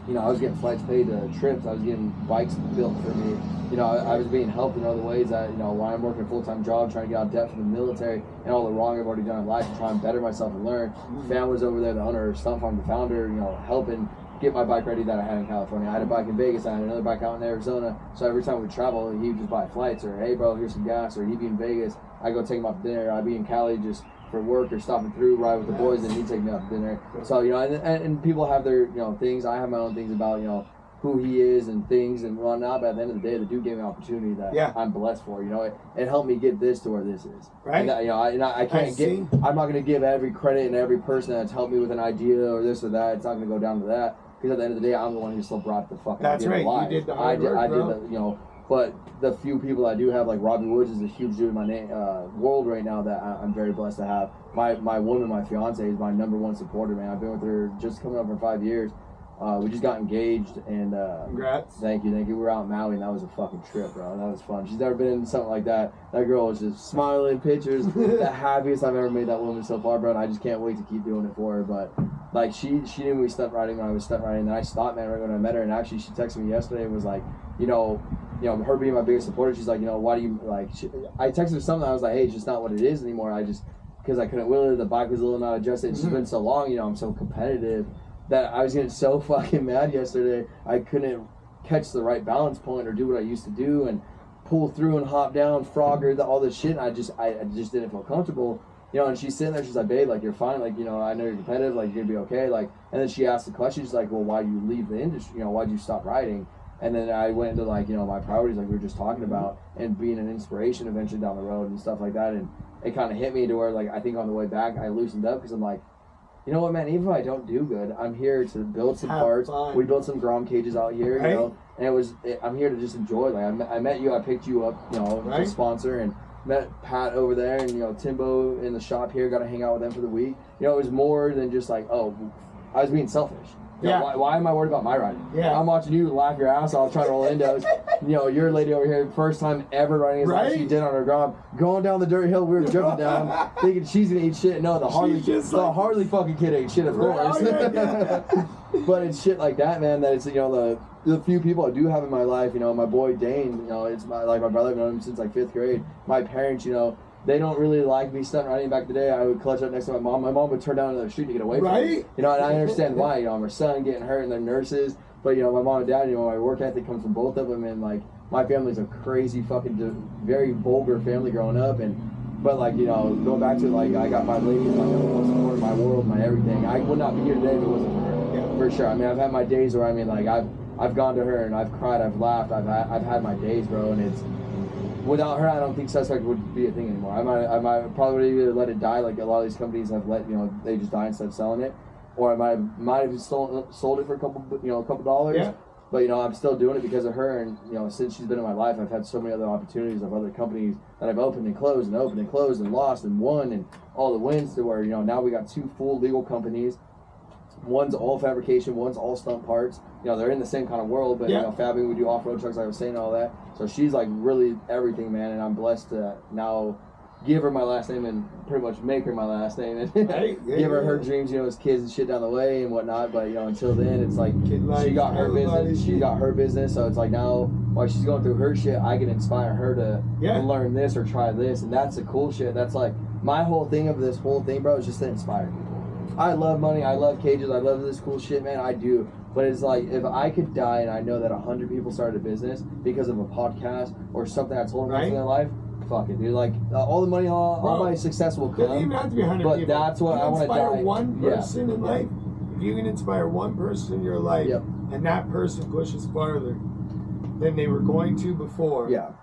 You know, I was getting flights paid to trips. I was getting bikes built for me. You know, I was being helped in other ways. That, you know, while I'm working a full-time job, trying to get out of debt from the military and all the wrong I've already done in life, and try and better myself and learn. Fam was over there, the owner of Stunt Farm, the founder, you know, helping get my bike ready that I had in California. I had a bike in Vegas. I had another bike out in Arizona. So every time we travel, he would just buy flights, or hey, bro, here's some gas, or he'd be in Vegas. I go take him out to dinner. I'd be in Cali just for work or stopping through, ride with the boys, and he'd take me out to dinner. So, you know, and people have their, you know, things. I have my own things about, you know, who he is and things and whatnot. But at the end of the day, the dude gave me an opportunity that I'm blessed for. You know, it helped me get this to where this is. Right. And that, you know, I can't I'm not going to give every credit and every person that's helped me with an idea or this or that. It's not going to go down to that. Because at the end of the day, I'm the one who still brought the fucking idea to life. You did the hard work, I did the, you know. But the few people I do have, like Robbie Woods is a huge dude in my world right now that I'm very blessed to have. My woman, my fiance, is my #1 supporter, man. I've been with her just coming up for 5 years. We just got engaged, and congrats. Thank you. We were out in Maui, and that was a fucking trip, bro. That was fun. She's never been in something like that. That girl was just smiling pictures. The happiest I've ever made that woman so far, bro. And I just can't wait to keep doing it for her. But like she knew me stunt riding when I was stunt riding, and then I stopped, man, right when I met her. And actually, she texted me yesterday and was like, you know, her being my biggest supporter, she's like, you know, why do you like? I texted her something. I was like, hey, it's just not what it is anymore. Because I couldn't wheel it. The bike was a little not adjusted. It's just been so long. You know, I'm so competitive that I was getting so fucking mad yesterday. I couldn't catch the right balance point or do what I used to do and pull through and hop down, frogger, all this shit. And I just didn't feel comfortable. You know, and she's sitting there, she's like, babe, like, you're fine. Like, you know, I know you're competitive. Like, you're going to be okay. Like, and then she asked the question. She's like, well, why do you leave the industry? You know, why'd you stop riding? And then I went into, like, you know, my priorities, like we were just talking about, and being an inspiration eventually down the road and stuff like that. And it kind of hit me to where, like, I think on the way back, I loosened up because I'm like, you know what, man, even if I don't do good, I'm here to build some parts. Fun. We built some Grom cages out here, right? You know, and I'm here to just enjoy. Like, I met you, I picked you up, you know, as a sponsor, and met Pat over there, and, you know, Timbo in the shop here, got to hang out with them for the week. You know, it was more than just like, oh, I was being selfish. You know, why am I worried about my riding? Yeah. I'm watching you laugh your ass off trying to roll endos. You know, your lady over here, first time ever riding as much as she did on her Grom, going down the dirt hill we were drifting down, thinking she's gonna eat shit. No, the Harley fucking kid ate shit, of course. But it's shit like that, man. That it's, you know, the few people I do have in my life. You know, my boy Dane. You know, it's my brother. I've known him since like 5th grade. My parents, you know, they don't really like me stunt riding. Back in the day, I would clutch up next to my mom. My mom would turn down another street to get away from me. You know, and I understand why. You know, I'm her son getting hurt and they're nurses. But, you know, my mom and dad, you know, my work ethic comes from both of them. And, like, my family's a crazy fucking, very vulgar family growing up. But, like, you know, going back to, like, I got my lady, my #1 supporter, my world, my everything. I would not be here today if it wasn't for her. Yeah. For sure. I mean, I've had my days where, I mean, like, I've gone to her and I've cried, I've laughed, I've had my days, bro, and it's, without her, I don't think Suspect would be a thing anymore. I might probably either let it die, like a lot of these companies have let, you know, they just die instead of selling it, or I might have sold it for a couple dollars. Yeah. But, you know, I'm still doing it because of her, and, you know, since she's been in my life, I've had so many other opportunities of other companies that I've opened and closed and opened and closed and lost and won, and all the wins to where, you know, now we got 2 full legal companies. One's all fabrication, one's all stunt parts. You know, they're in the same kind of world, but, you know, fabbing, we do off-road trucks, like I was saying, all that. So she's, like, really everything, man, and I'm blessed to now give her my last name and pretty much make her my last name and give her dreams, you know, as kids and shit down the way and whatnot. But, you know, until then, it's like she got her business, she got her business. So it's like now, while she's going through her shit, I can inspire her to learn this or try this. And that's the cool shit. That's like my whole thing of this whole thing, bro, is just to inspire people. I love money, I love cages, I love this cool shit, man, I do. But it's like, if I could die and I know that 100 people started a business because of a podcast or something I told them once in their life, fuck it, dude. Like, all the money, all my success will come. Doesn't even have to be 100 people. But that's what I want to die. Inspire one person in life. If you can inspire one person in your life, and that person pushes farther than they were going to before,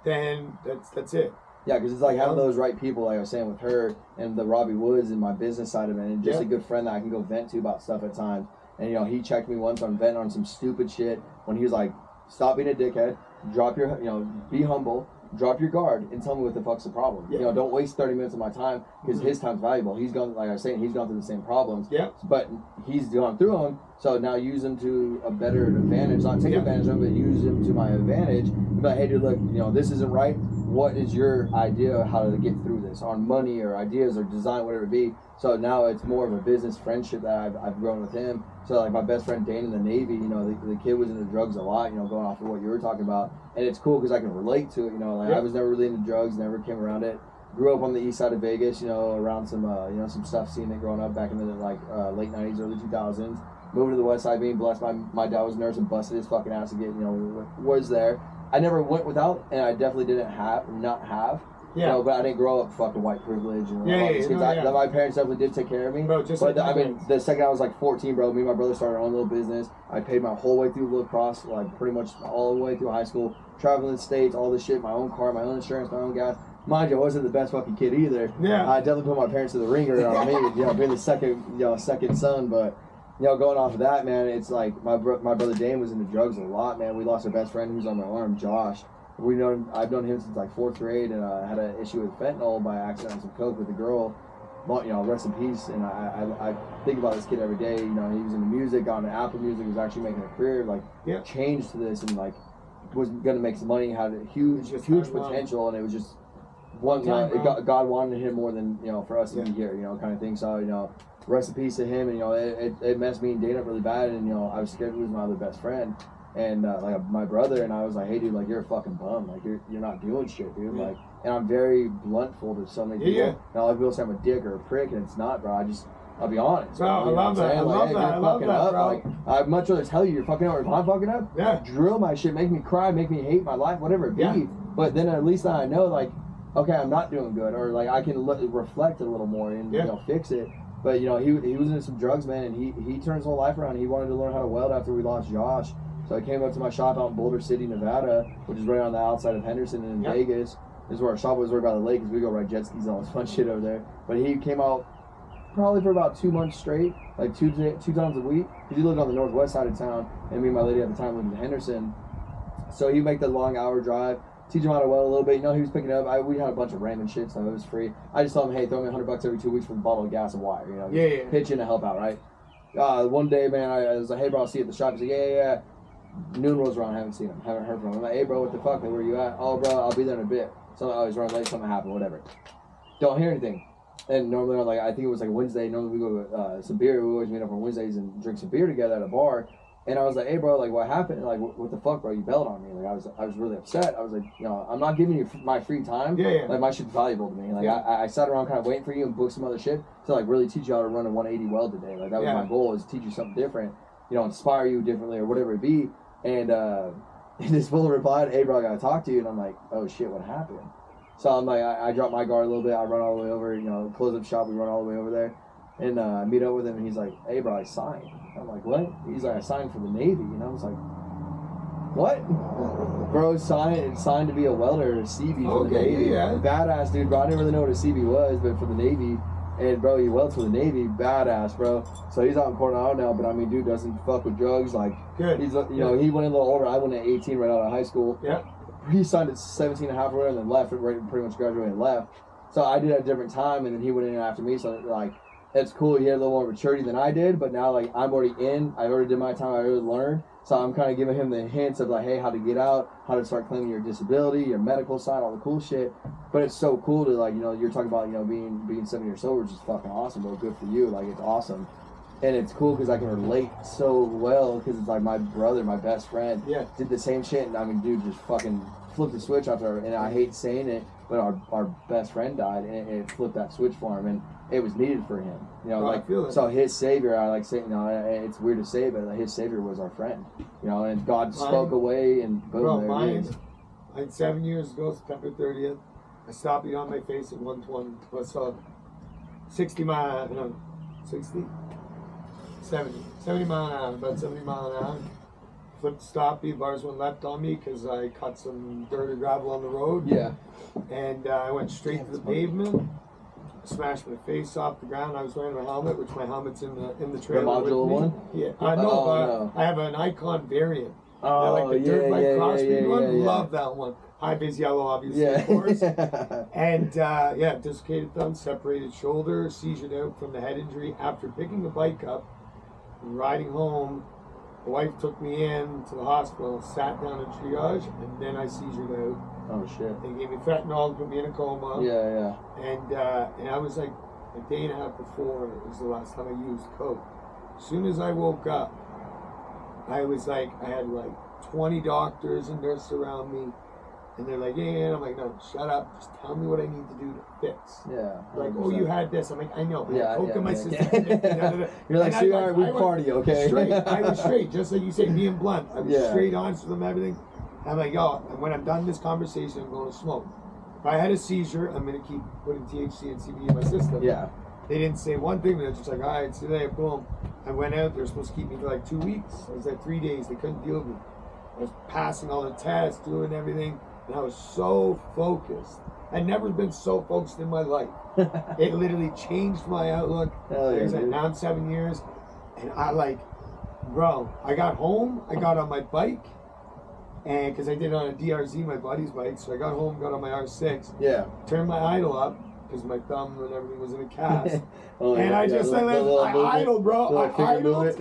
then that's it. Yeah, because it's like having those right people, like I was saying with her and the Robbie Woods and my business side of it, and just a good friend that I can go vent to about stuff at times. And, you know, he checked me once on venting on some stupid shit when he was like, stop being a dickhead, drop your, you know, be humble, drop your guard, and tell me what the fuck's the problem. You know, don't waste 30 minutes of my time, because his time's valuable. He's gone, like I was saying, he's gone through the same problems. But he's gone through them, so now use them to a better advantage. Not take advantage of them, but use them to my advantage. And be like, hey, dude, look, you know, this isn't right. What is your idea of how to get through this on money or ideas or design, whatever it be? So now it's more of a business friendship that I've grown with him. So like my best friend Dane in the Navy, you know, the kid was into drugs a lot, you know, going off of what you were talking about. And it's cool because I can relate to it, you know, like I was never really into drugs, never came around it. Grew up on the east side of Vegas, you know, around some, you know, some stuff, seeing it growing up back in the like late 90s, early 2000s. Moved to the west side, being blessed. My dad was a nurse and busted his fucking ass to get, you know, was there. I never went without, and I definitely didn't not have. You know, but I didn't grow up fucking white privilege. And all these kids. My parents definitely did take care of me. Bro, I mean, the second I was like 14, bro, me and my brother started our own little business. I paid my whole way through lacrosse, like pretty much all the way through high school, traveling the states, all this shit, my own car, my own insurance, my own gas. Mind you, I wasn't the best fucking kid either. Yeah. I definitely put my parents to the ringer on me, you know, being the second son. But, you know, going off of that, man, it's like my brother Dane was into drugs a lot, man. We lost our best friend who's on my arm, Josh. I've known him since like 4th grade, and I had an issue with fentanyl by accident on some coke with a girl. Well, you know, rest in peace. And I think about this kid every day. You know, he was into music, got into Apple Music, was actually making a career, like changed to this, and like was gonna make some money, had a huge potential, and it was just one. God wanted him more than, you know, for us to be here, you know, kind of thing. So, you know, rest in peace to him. And, you know, it messed me and Dane up really bad, and, you know, I was scared to lose my other best friend. And like my brother, and I was like, hey dude, like you're a fucking bum, like you're not doing shit, dude. Like, and I'm very bluntful to so many people. Now, a lot of people say I'm a dick or a prick, and it's not, bro. I'll be honest. Bro, I love that. I love that. I love that, bro. Like, I'd much rather tell you you're fucking up, or if I'm fucking up, drill my shit, make me cry, make me hate my life, whatever it be. But then at least I know, like, okay, I'm not doing good, or like I can reflect a little more and you know, fix it. But, you know, he was into some drugs, man, and he turned his whole life around. He wanted to learn how to weld after we lost Josh. So I came up to my shop out in Boulder City, Nevada, which is right on the outside of Henderson and in Vegas. This is where our shop was, right by the lake, because we go ride jet skis and all this fun shit over there. But he came out probably for about 2 months straight, like two times a week, because he lived on the northwest side of town, and me and my lady at the time lived in Henderson. So he'd make the long hour drive, teach him how to weld a little bit. You know, he was picking up. We had a bunch of random shit, so it was free. I just told him, hey, throw me $100 every 2 weeks for the bottle of gas and wire. You know, pitch in to help out, right? One day, man, I was like, hey, bro, I'll see you at the shop. He's like, yeah. Noon rolls around, haven't seen him, haven't heard from him. I'm like, hey, bro, what the fuck? Like, where you at? Oh, bro, I'll be there in a bit. So he's running late, something happened, whatever. Don't hear anything. And normally, like, I think it was like Wednesday. Normally, we go to some beer. We always meet up on Wednesdays and drink some beer together at a bar. And I was like, hey, bro, like, what happened? Like, what the fuck, bro? You bailed on me. Like, I was really upset. I was like, you know, I'm not giving you my free time. Like, my shit's valuable to me. Like, I sat around kind of waiting for you and booked some other shit to, like, really teach you how to run a 180 weld today. Like, that was my goal, is to teach you something different, you know, inspire you differently or whatever it be. And this fool replied, hey, bro, I got to talk to you. And I'm like, oh, shit, what happened? So I'm like, I drop my guard a little bit. I run all the way over, you know, close up shop. We run all the way over there. And I meet up with him, and he's like, hey, bro, I signed. I'm like, what? He's like, I signed for the Navy. And I was like, what? Bro signed to be a welder or a CB for the Navy. Badass, dude, bro. I didn't really know what a CB was, but for the Navy. And, bro, he welds for the Navy. Badass, bro. So he's out in Coronado now, but, I mean, dude doesn't fuck with drugs. Like, he's, you know, he went a little older. I went at 18 right out of high school. He signed at 17 and a half or whatever, and then left, pretty much graduated and left. So I did it at a different time, and then he went in after me. So, like, it's cool. He had a little more maturity than I did, but now, like, I'm already in. I already did my time. I already learned. So I'm kind of giving him the hints of, like, hey, how to get out, how to start claiming your disability, your medical side, all the cool shit. But it's so cool to, like, you know, you're talking about, you know, being 7 years sober, which is fucking awesome, bro. Good for you. Like, it's awesome. And it's cool because I can relate so well, because it's like my brother, my best friend, did the same shit. And I mean, dude, just fucking flipped the switch after, and I hate saying it, but our best friend died, and it flipped that switch for him, and it was needed for him. You know, like, so his savior, I like saying, you know, it's weird to say, but his savior was our friend. You know, and God spoke away, and boom, bro, there mine, it is. like 7 years ago, September 30th, I stopped being on my face at 120. I saw 70 mile an hour, about 70 mile an hour. Flipped, stopped, the bars went left on me because I cut some dirt or gravel on the road. And I went straight to the pavement, smashed my face off the ground. I was wearing a helmet, which my helmet's in the trailer. The modular one? No. I have an Icon variant. I like the dirt bike crossbreed one. Love that one. High vis yellow, obviously, of course. And dislocated thumb, separated shoulder, seizured out from the head injury after picking the bike up and riding home. The wife took me in to the hospital, sat down in triage, and then I seizured out. Oh shit! They gave me fentanyl, put me in a coma. And I was like a day and a half before it was the last time I used coke. As soon as I woke up, I was like, I had like 20 doctors and nurses around me. And they're like, and I'm like, no, shut up. Just tell me what I need to do to fix. Like, oh, you had this. I'm like, I know. I coke in my system. You're like, see, all right, we party, okay? Straight. I was straight, just like you say, being blunt. I was straight honest with them, everything. I'm like, yo, when I'm done this conversation, I'm going to smoke. If I had a seizure, I'm going to keep putting THC and CBD in my system. They didn't say one thing, but they're just like, all right, today, boom. I went out. They were supposed to keep me for like 2 weeks. I was like 3 days. They couldn't deal with me. I was passing all the tests, doing everything, and I was so focused. I'd never been so focused in my life. It literally changed my outlook. Hell yeah, dude. Now I'm 7 years, and I like, bro, I got home, I got on my bike, and because I did it on a DRZ, my buddy's bike, so I got home, got on my R6, Yeah. turned my idle up, because my thumb and everything was in a cast, Oh, and yeah, I just, yeah, I idled, bro, I idled.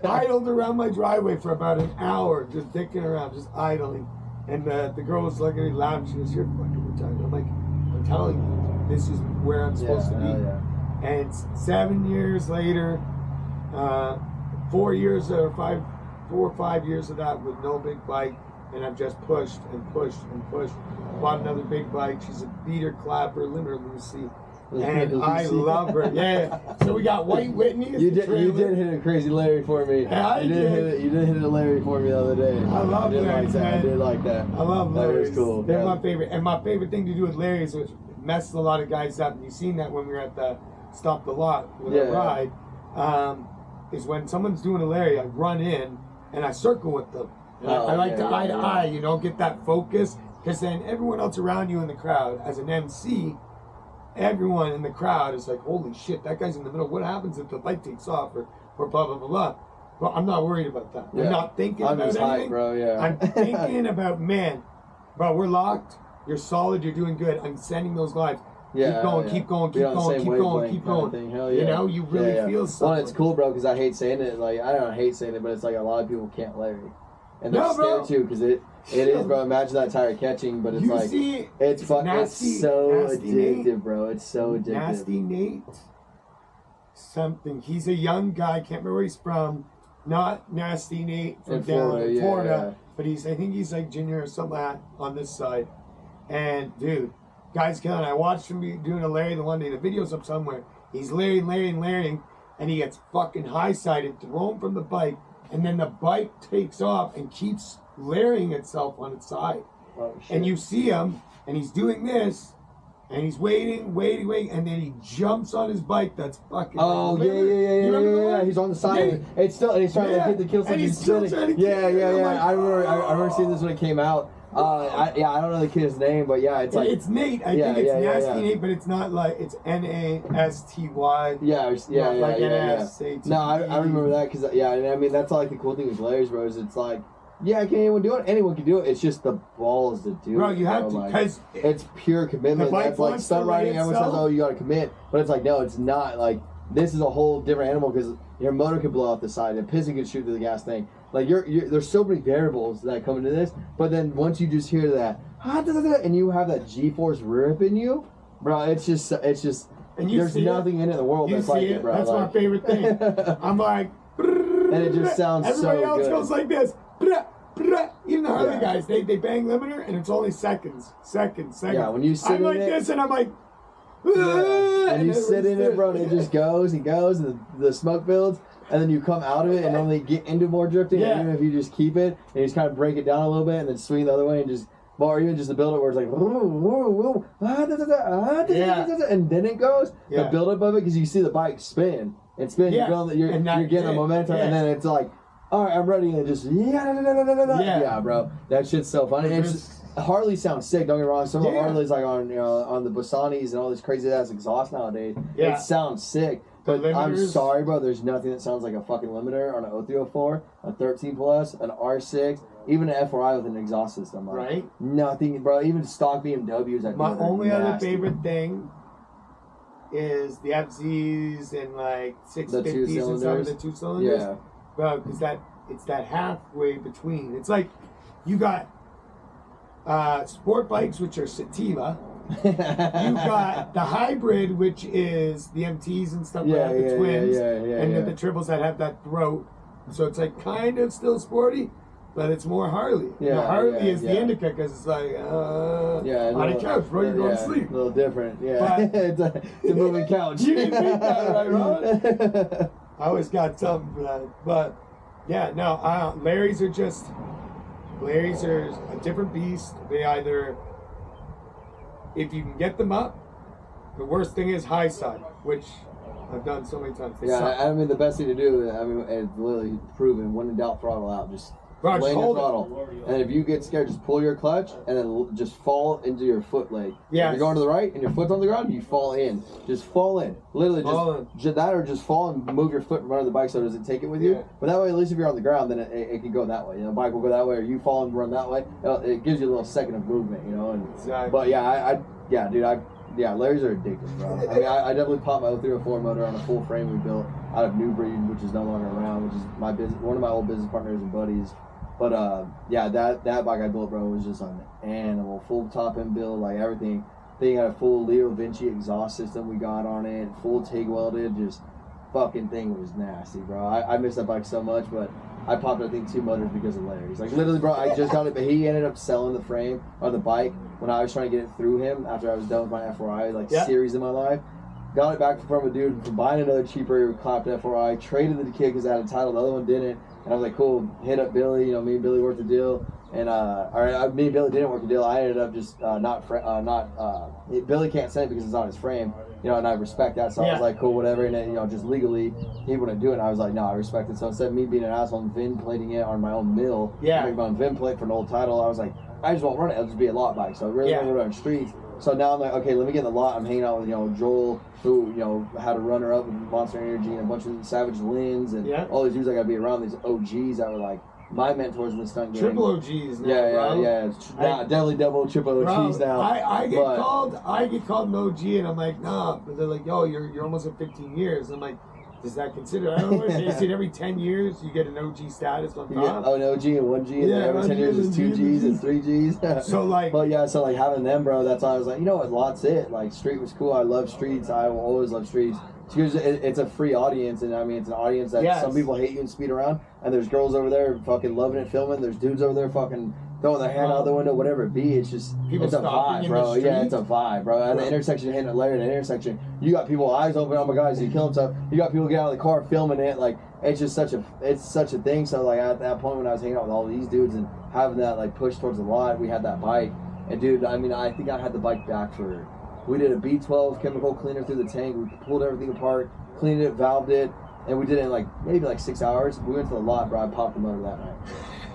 idled around my driveway for about an hour, just dicking around, just idling, and the girl was looking at me laughing, she goes, you're fucking retarded. I'm like, I'm telling you, this is where I'm supposed to be. Yeah. And 7 years later, 4 years or 4 or 5 years of that with no big bike, and I've just pushed and pushed and pushed. Bought another big bike. She's a beater, clapper, limiter Lucy, and I love her. Yeah. So we got White Whitney. You did hit a crazy Larry for me. Yeah, I did. You did hit a Larry for me the other day. I love Larry's, like that. man. I did like that. I love That Larry's. was cool. They're Yeah. my favorite. And my favorite thing to do with Larry's, which messed a lot of guys up, and you've seen that when we were at the Stop the Lot with a ride, is when someone's doing a Larry, I run in and I circle with them. And I like to eye to eye, you know, get that focus, because then everyone else around you in the crowd, as an MC, everyone in the crowd is like, holy shit, that guy's in the middle. What happens if the bike takes off or blah, blah, blah, blah. Well, I'm not worried about that. Yeah. I'm not thinking I'm about just anything. hyped, bro, yeah. I'm thinking about, man, bro, we're locked. You're solid. You're doing good. I'm sending those lives. Yeah, keep going, yeah. keep going, Be keep on the going, same keep going, wavelength keep kind of going. thing. Hell yeah. You know, you really feel something. Well, it's cool, bro, because I hate saying it. Like, I don't hate saying it, but it's like a lot of people can't Larry. And they're scared too, because it is, bro. Imagine that tire catching, but it's You like, see, it's fucking, nasty, it's so nasty addictive, Nate. bro. It's so addictive. Nasty Nate, something. He's a young guy. Can't remember where he's from. Not Nasty Nate from down in Florida, but I think he's like junior or something like that on this side. And dude, guy's killing. I watched him doing a Larry the one day. The video's up somewhere. He's Larrying, and he gets fucking high-sided, thrown from the bike, and then the bike takes off and keeps Larrying itself on its side. Oh, shit. And you see him, and he's doing this, and he's waiting, and then he jumps on his bike. That's fucking. Oh, you remember the yeah. one? He's on the side. It's still, and he's trying to hit the kill switch. And he's still trying to Yeah. Like, I remember seeing this when it came out. I don't know the kid's name, but yeah, it's like it's Nate. I think it's Nasty Nate, but it's not like it's Nasty. Yeah. No, I remember that because I mean that's like the cool thing with Larry's, bro. Is it's like, yeah, can anyone do it? Anyone can do it. It's just the balls to do it. Bro, you have to, because it's pure commitment. That's like stunt riding. Everyone says, oh, you got to commit, but it's like, no, it's not. Like, this is a whole different animal because your motor can blow off the side, and piston can shoot through the gas tank. Like, there's so many variables that come into this, but then once you just hear that, and you have that G-force ripping you, bro, it's just, and there's nothing in it in the world that's like it, bro. That's like, my favorite thing. I'm like, and it just sounds everybody so else good. goes like this. Even the Harley guys, they bang limiter, and it's only seconds. Yeah, when you sit I'm in like it, this, and I'm like, and you sit in it, bro, and it just goes, and the smoke builds, and then you come out of it and only get into more drifting, and even if you just keep it, and you just kind of break it down a little bit, and then swing the other way, and just, or even just the build it where it's like, and then it goes, the build up of it, because you see the bike spin, and you're getting the momentum, and then it's like, all right, I'm ready, and it just, yeah, bro, that shit's so funny. It's just, Harley sounds sick, don't get me wrong. Some of the Harleys, like on the Busanis and all this crazy ass exhaust nowadays, it sounds sick. But I'm sorry, bro, there's nothing that sounds like a fucking limiter on an 0304, a 13 plus, an R6, even an F4i with an exhaust system. Like, right? Nothing, bro. Even stock BMWs. My only other favorite thing is the FZs and like 650s and some of the 2 cylinders. Yeah. Bro, because it's that halfway between. It's like you got sport bikes, which are sativa. You've got the hybrid, which is the MTs and stuff like that, the twins, and the triples that have that throat. So it's like kind of still sporty, but it's more Harley. The Harley is the Indica because it's like, on a couch, bro, you're going to sleep. A little different, it's a moving couch. You didn't think that, right, Ron? I always got something for that. But, Larry's are a different beast. They either, if you can get them up, the worst thing is high side, which I've done so many times. They Yeah, suck. I mean, the best thing to do, I mean, it's literally proven, when in doubt, throttle out. Just Bro, lay just the hold throttle. And if you get scared, just pull your clutch and then just fall into your foot leg. Yes. If you're going to the right and your foot's on the ground, you fall in. Just fall in. Literally, just that, or just fall and move your foot in front of the bike so it doesn't take it with you. Yeah. But that way, at least if you're on the ground, then it can go that way. You know, the bike will go that way, or you fall and run that way. It gives you a little second of movement, you know. And, Exactly. But yeah, dude, Larry's are addictive, bro. I mean, I definitely popped my 0304 motor on a full frame we built out of New Breed, which is no longer around, which is one of my old business partners and buddies. But yeah, that bike I built, bro, was just an animal, full top end build, like everything. Thing had a full Leo Vinci exhaust system we got on it, full TIG welded, just fucking thing was nasty, bro. I miss that bike so much, but I popped, I think, 2 motors because of Larry's. Like, literally, bro, I just got it, but he ended up selling the frame on the bike when I was trying to get it through him after I was done with my F4i, series in my life. Got it back from a dude from buying another cheaper clapped F4i, traded the kid because I had a title, the other one didn't. And I was like, cool, hit up Billy, you know, me and Billy worked the deal. And, me and Billy didn't work the deal. I ended up just Billy can't send it because it's on his frame, you know, and I respect that. So I was like, cool, whatever. And then, you know, just legally, he wouldn't do it. And I was like, no, I respect it. So instead of me being an asshole and VIN plating it on my own mill, make my own VIN plate for an old title, I was like, I just won't run it. It'll just be a lot bike. So I really want to run on streets. So now I'm like, okay, let me get in the lot. I'm hanging out with, you know, Joel, who, you know, had a runner up with Monster Energy and a bunch of Savage Lins and all these dudes I got to be around, these OGs that were like my mentors in the stunt game. Triple OGs now, Now, definitely double, triple OGs now. I get called an OG and I'm like, nah. But they're like, yo, you're almost at 15 years. I'm like, does that consider? I don't know. Is it every 10 years you get an OG status on top? An OG and 1G, and then every 10 years is 2 Gs and 3 Gs. So like, but yeah, so like having them, bro, that's why I was like, you know what, lots it. Like street was cool. I love streets. I will always love streets. Because it's a free audience, and I mean it's an audience that some people hate you and speed around, and there's girls over there fucking loving it, filming. There's dudes over there fucking throwing their hand out the window, whatever it be. It's just it's a vibe, bro. Yeah, it's a vibe, bro. At the intersection, hitting a layer in the intersection, you got people eyes open. Oh my God, you kill himself. You got people get out of the car filming it. Like it's just such a thing. So like at that point when I was hanging out with all these dudes and having that like push towards the lot, we had that bike, and dude, I mean I think I had the bike back for. We did a B12 chemical cleaner through the tank. We pulled everything apart, cleaned it, valved it, and we did it in maybe 6 hours. We went to the lot, bro. I popped the motor that night.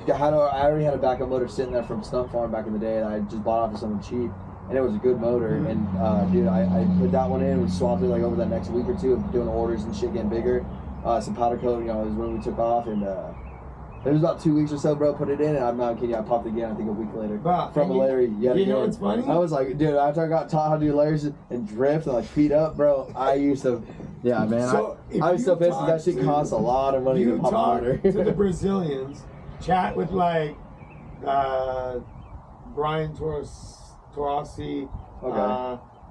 I already had a backup motor sitting there from Stunt Farm back in the day that I just bought off of someone cheap, and it was a good motor. And dude, I put that one in. We swapped it over that next week or two of doing orders and shit, getting bigger. Some powder coat, you know, is when we took off, and it was about 2 weeks or so, bro. Put it in, and I'm not kidding you. I popped it again. I think a week later from a Larry. You know what's funny? I was like, dude. After I got taught how to do Larry's and drift and feet up, bro. I used to, man. So I was so pissed that shit costs a lot of money to pop a motor. To the Brazilians, chat with Brian Torossi,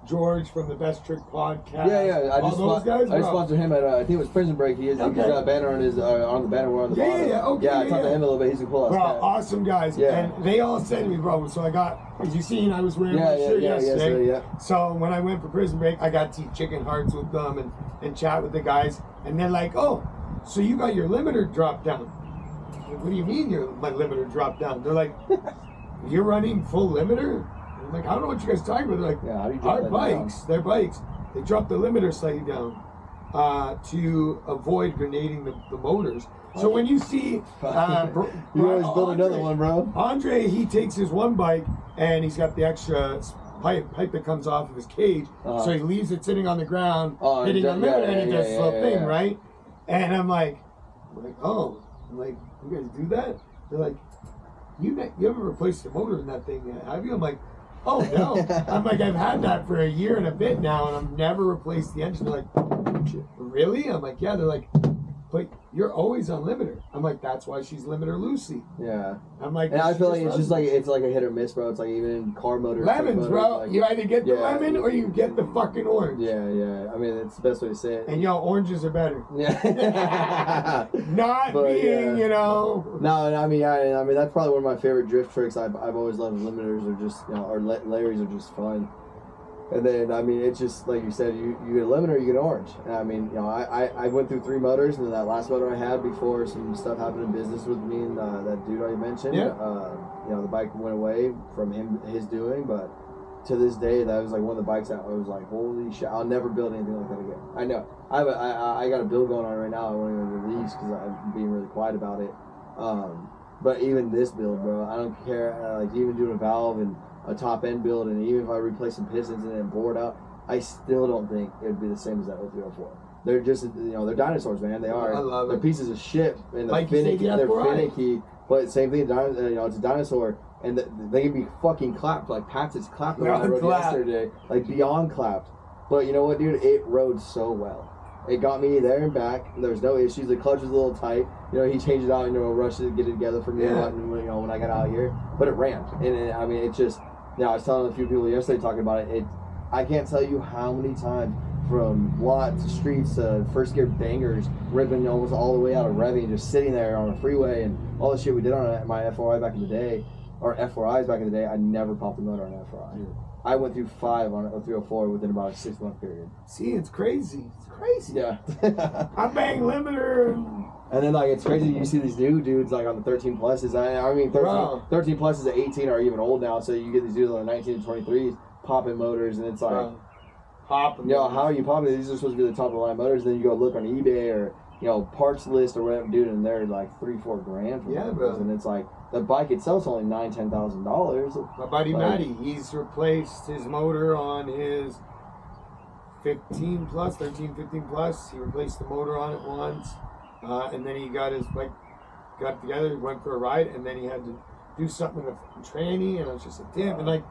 George from the Best Trick Podcast. Yeah. I just sponsored him at I think it was Prison Break. He's got a banner on his on the banner. We're on the bottom. I talked to him a little bit. He's a cool ass guy. Awesome guys. Yeah. And they all said to me, bro. So I got, as you seen, I was wearing my shirt yesterday. So when I went for Prison Break, I got to eat chicken hearts with them and chat with the guys. And they're like, oh, so you got your limiter dropped down? I'm like, what do you mean my limiter dropped down? They're like, you're running full limiter? I'm like, I don't know what you guys are talking about. They're like, how do you drop our bikes, their bikes, they drop the limiter slightly down to avoid grenading the motors. So when you see, you always build another one, bro. Andre, he takes his one bike and he's got the extra pipe that comes off of his cage. So he leaves it sitting on the ground, hitting the limiter, and he does this little thing, right? And I'm like, oh, you guys do that? They're like, you haven't replaced the motor in that thing yet, have you? I'm like, oh no. I'm like, I've had that for a year and a bit now, and I've never replaced the engine. They're like, really? I'm like, yeah. They're like, but you're always on limiter. I'm like, that's why she's limiter Lucy. Yeah. I'm like, and I feel like it's like a hit or miss, bro. It's like even in car motors. Lemons, bro. You either get the lemon or you get the fucking orange. Yeah. I mean, it's the best way to say it. And oranges are better. Yeah. you know. No, I mean that's probably one of my favorite drift tricks. I've always loved limiters, or just or Larry's are just fun. And then, I mean, it's just, like you said, you get a lemon or you get an orange. And I mean, I went through 3 motors, and then that last motor I had before some stuff happened in business with me and that dude I mentioned, the bike went away from his doing, but to this day, that was like one of the bikes that I was like, holy shit, I'll never build anything like that again. I know. I got a build going on right now I won't even release because I'm being really quiet about it. But even this build, bro, I don't care. Like, even doing a valve and a top end build, and even if I replace some pistons and then board out, I still don't think it would be the same as that 0304. They're just, they're dinosaurs, man. They are. I love they're it. pieces of shit, and Like they're finicky. They're F4I. finicky, but same thing. It's a dinosaur, and they can be fucking clapped like Pat's clapped the one I rode yesterday, like beyond clapped. But you know what, dude? It rode so well. It got me there and back. There was no issues. The clutch was a little tight. He changed it out into a rush to get it together for me. Yeah. When I got out here, but it ran, and I mean, it just. I was telling a few people yesterday talking about it. I can't tell you how many times, from lots to streets to first gear bangers, ripping almost all the way out of revving, and just sitting there on a freeway, and all the shit we did on my F4I back in the day, or F4Is back in the day. I never popped the motor on an F4I. Yeah. I went through 5 on a 304 within about a 6-month period. See, it's crazy. It's crazy. Yeah. I bang limiter. And then, like, it's crazy. You see these new dudes, like, on the 13 pluses. I mean, 13 pluses at 18 are even old now. So you get these dudes on the 19 and 23s popping motors, and it's like, popping. How are you popping? These are supposed to be the top of the line motors. And then you go look on eBay or parts list or whatever, dude, and they're like $3-4 grand for those. Bro. And it's like the bike itself's only $9,000-$10,000. My buddy Matty, he's replaced his motor on his 15 plus, 13, 15 plus. He replaced the motor on it once. And then he got his bike, got together, went for a ride, and then he had to do something with the tranny, and I was just like, damn, and like,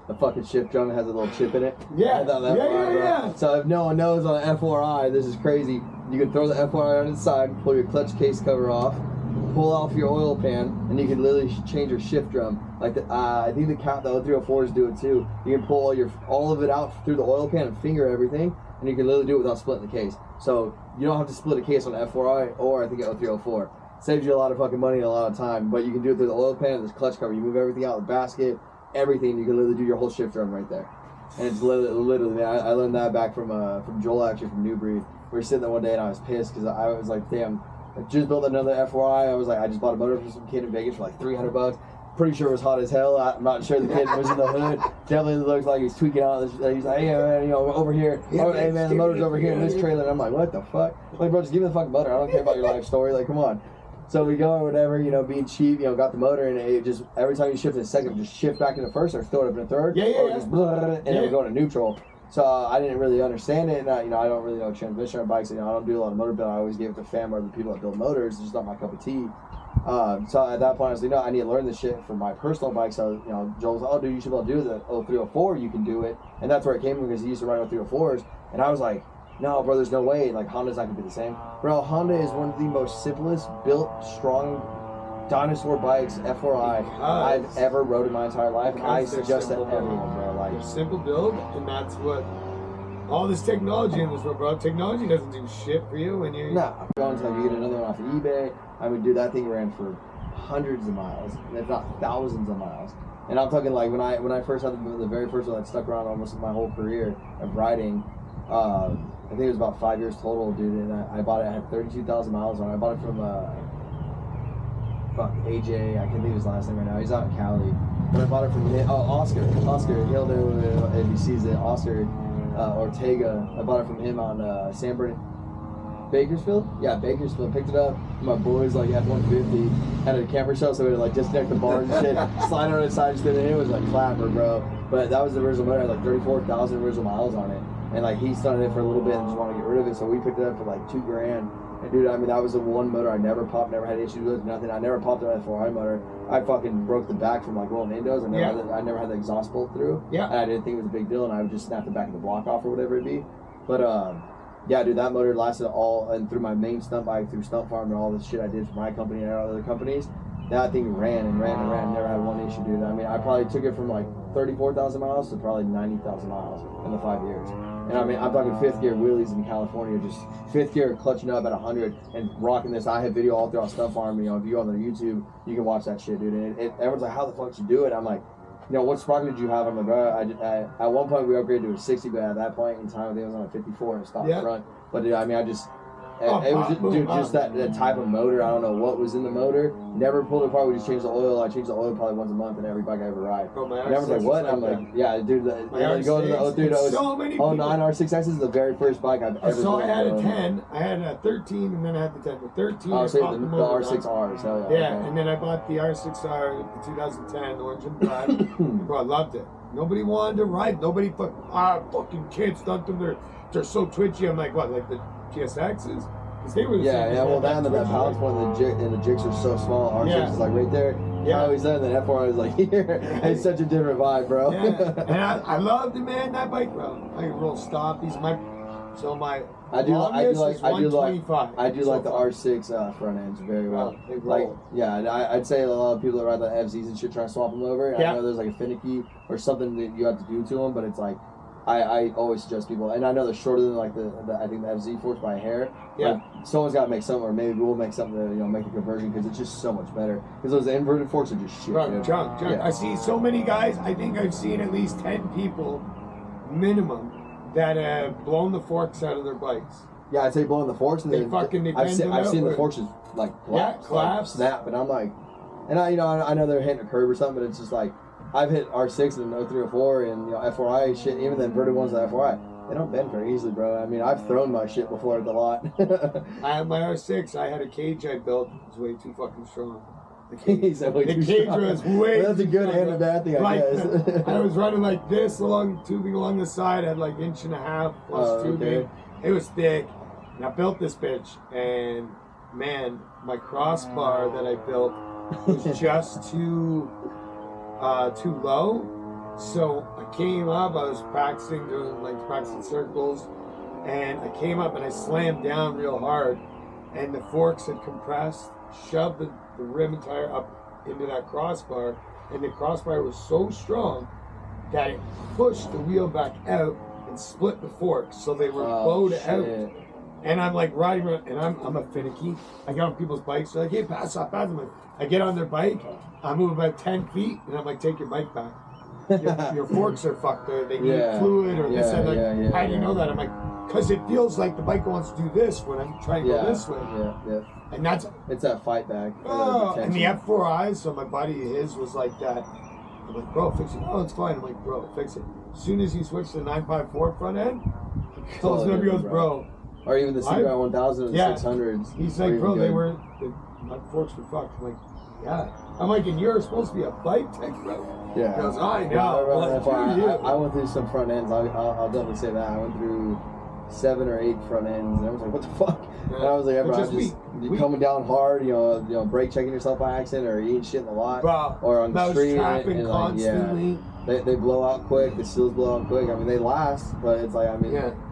the fucking shift drum has a little chip in it. Yeah, yeah. So if no one knows on an F4I, this is crazy. You can throw the F4I on its side, pull your clutch case cover off, pull off your oil pan, and you can literally change your shift drum. Like I think the 0304s do it too. You can pull all of it out through the oil pan and finger everything, and you can literally do it without splitting the case. So you don't have to split a case on an F4I or I think an 0304. Saves you a lot of fucking money and a lot of time, but you can do it through the oil pan and this clutch cover. You move everything out of the basket, everything. You can literally do your whole shift drum right there. And it's literally I learned that back from Joel, actually, from New Breed. We were sitting there one day and I was pissed because I was like, damn, I just built another F4I. I was like, I just bought a motor from some kid in Vegas for like $300. Pretty sure it was hot as hell. I'm not sure the kid was in the hood. Definitely looks like he's tweaking out. He's like, hey man, over here. Oh, hey man, the motor's over here in this trailer. And I'm like, what the fuck? I'm like, bro, just give me the fucking motor. I don't care about your life story. Like, come on. So we go or whatever, being cheap, got the motor, and it just, every time you shift in a second, just shift back into first or throw it up in a third. Or just and it would go into neutral. So I didn't really understand it, and I don't really know transmission on bikes. I don't do a lot of motor build. I always give it to fam or the people that build motors. It's just not my cup of tea. So at that point, I was like, no, I need to learn this shit for my personal bike. So, Joel was like, oh, dude, you should be able to do the 0304. You can do it. And that's where it came from because he used to ride 0304s. And I was like, no, bro, there's no way. Like, Honda's not going to be the same. Bro, Honda is one of the most simplest, built, strong dinosaur bikes, F4I, I've ever rode in my entire life. I suggest that everyone, bro. Like, they're simple build, and that's what all this technology in this world, bro. Technology doesn't do shit for you when you're... No, until you get another one off of eBay. I mean, dude, that thing ran for hundreds of miles, if not thousands of miles. And I'm talking like when I first had the very first one that stuck around almost my whole career of riding. I think it was about 5 years total, dude. And I bought it. I had 32,000 miles on it. I bought it from AJ. I can't think of his last name right now. He's out in Cali. But I bought it from him. Oh, Oscar. He'll know if he sees it. Oscar Ortega. I bought it from him on San Bernardino. Bakersfield? Yeah, Bakersfield. Picked it up. My boys like F-150 had a camper show, so we would like disconnect the bars and shit, slide on the side, and it was like clapper, bro. But that was the original motor. It had like 34,000 original miles on it, and like he started it for a little bit and just wanted to get rid of it, so we picked it up for like $2 grand. And dude, I mean, that was the one motor I never popped, never had issues with, nothing. I never popped an F4I motor. I fucking broke the back from like rolling windows. I never had the exhaust bolt through. Yeah. And I didn't think it was a big deal, and I would just snap the back of the block off or whatever it be. But yeah, dude, that motor lasted all, and through my main stunt bike, through Stunt Farm and all this shit I did for my company and other companies, that thing ran and ran and ran, never had one issue, dude. I mean, I probably took it from like 34,000 miles to probably 90,000 miles in the 5 years. And I mean, I'm talking fifth gear wheelies in California, just fifth gear clutching up at 100 and rocking this. I have video all throughout Stunt Farm, if you go on the YouTube, you can watch that shit, dude. And everyone's like, how the fuck did you do it? I'm like, what sprocket did you have? I'm like, bro, at one point we upgraded to a 60, but at that point in time, I think it was on a 54 and stopped front. But I mean, And it was just, dude, just that type of motor. I don't know what was in the motor. Never pulled it apart. We just changed the oil. I changed the oil probably once a month in every bike I ever ride. Oh, my And everyone's like, what? I'm like, yeah, dude. And then go to the 03 to 09 R6X is the very first bike I've ever So I had a owned. 10, I had a 13, and then I had the 10. The 13, Oh, I so popped the motor R6Rs, hell yeah. Yeah, Okay. and then I bought the R6R, the 2010, orange and black. Bro, I loved it. Nobody wanted to ride. Nobody fucking kids, they're so twitchy. I'm like, what, like the GSXs? Because they were the same. Yeah, well, that balance point and the jigs are so small. R6 is like right there. Yeah. I always said that F4 is like here. It's such a different vibe, bro. Yeah, and I loved it, man. That bike, bro. I can roll stoppies. I do like the R6 front ends very well. Like, yeah, and I'd say a lot of people that ride the FZs and shit try to swap them over. Yeah. I know there's like a finicky or something that you have to do to them, but it's like I always suggest people, and I know they're shorter than like the I think the FZ forks by a hair. Yeah. Like, someone's got to make something, or maybe we'll make something to make the conversion because it's just so much better. Because those inverted forks are just shit. Bro, junk. Yeah. I see so many guys. I think I've seen at least 10 people minimum that have blown the forks out of their bikes. Yeah, I'd say blowing the forks, and I've seen the forks just like collapse, like, snap, and I'm like, and I know they're hitting a curb or something, but it's just like I've hit R6 and 0304 and F4I shit, even the inverted ones of F4I, they don't bend very easily, bro. I mean, I've thrown my shit before at the lot. I had my R6. I had a cage I built. It was way too fucking strong. The cage was way well, that's a good and a bad thing, I guess. I was running like this tubing along the side. I had like 1.5 inches plus tubing. Okay. It was thick. And I built this bitch, and man, my crossbar that I built was just too low. So I came up. I was practicing circles, and I came up and I slammed down real hard, and the forks had compressed, shoved the rim and tire up into that crossbar, and the crossbar was so strong that it pushed the wheel back out and split the forks, so they were bowed out. And I'm like riding around, and I'm a finicky. I get on people's bikes, they're like, hey, pass off. I get on their bike, I move about 10 feet, and I'm like, take your bike back. Your forks are fucked, or they need fluid, or this and that. How do you know that? I'm like, because it feels like the bike wants to do this when I'm trying to go this way. And it's that fight back. And the F4Is, so my buddy, his was like that. I'm like, bro, fix it. Oh, it's fine. I'm like, bro, fix it. As soon as he switched to the 954 front end, he calls me up, he goes, bro. Or even the CBR 1000 and 600s. He's like, bro, my forks were fucked. I'm like, yeah. I'm like, and you're supposed to be a bike tech, bro. Yeah. He goes, I know. I went through some front ends. I'll definitely say that. I went through 7 or 8 front ends, and I was like, what the fuck? Yeah. And I was like, you're coming down hard, brake checking yourself by accident, or eating shit in the lot, or on the street, and constantly. They blow out quick. The seals blow out quick. I mean, they last, but it's like,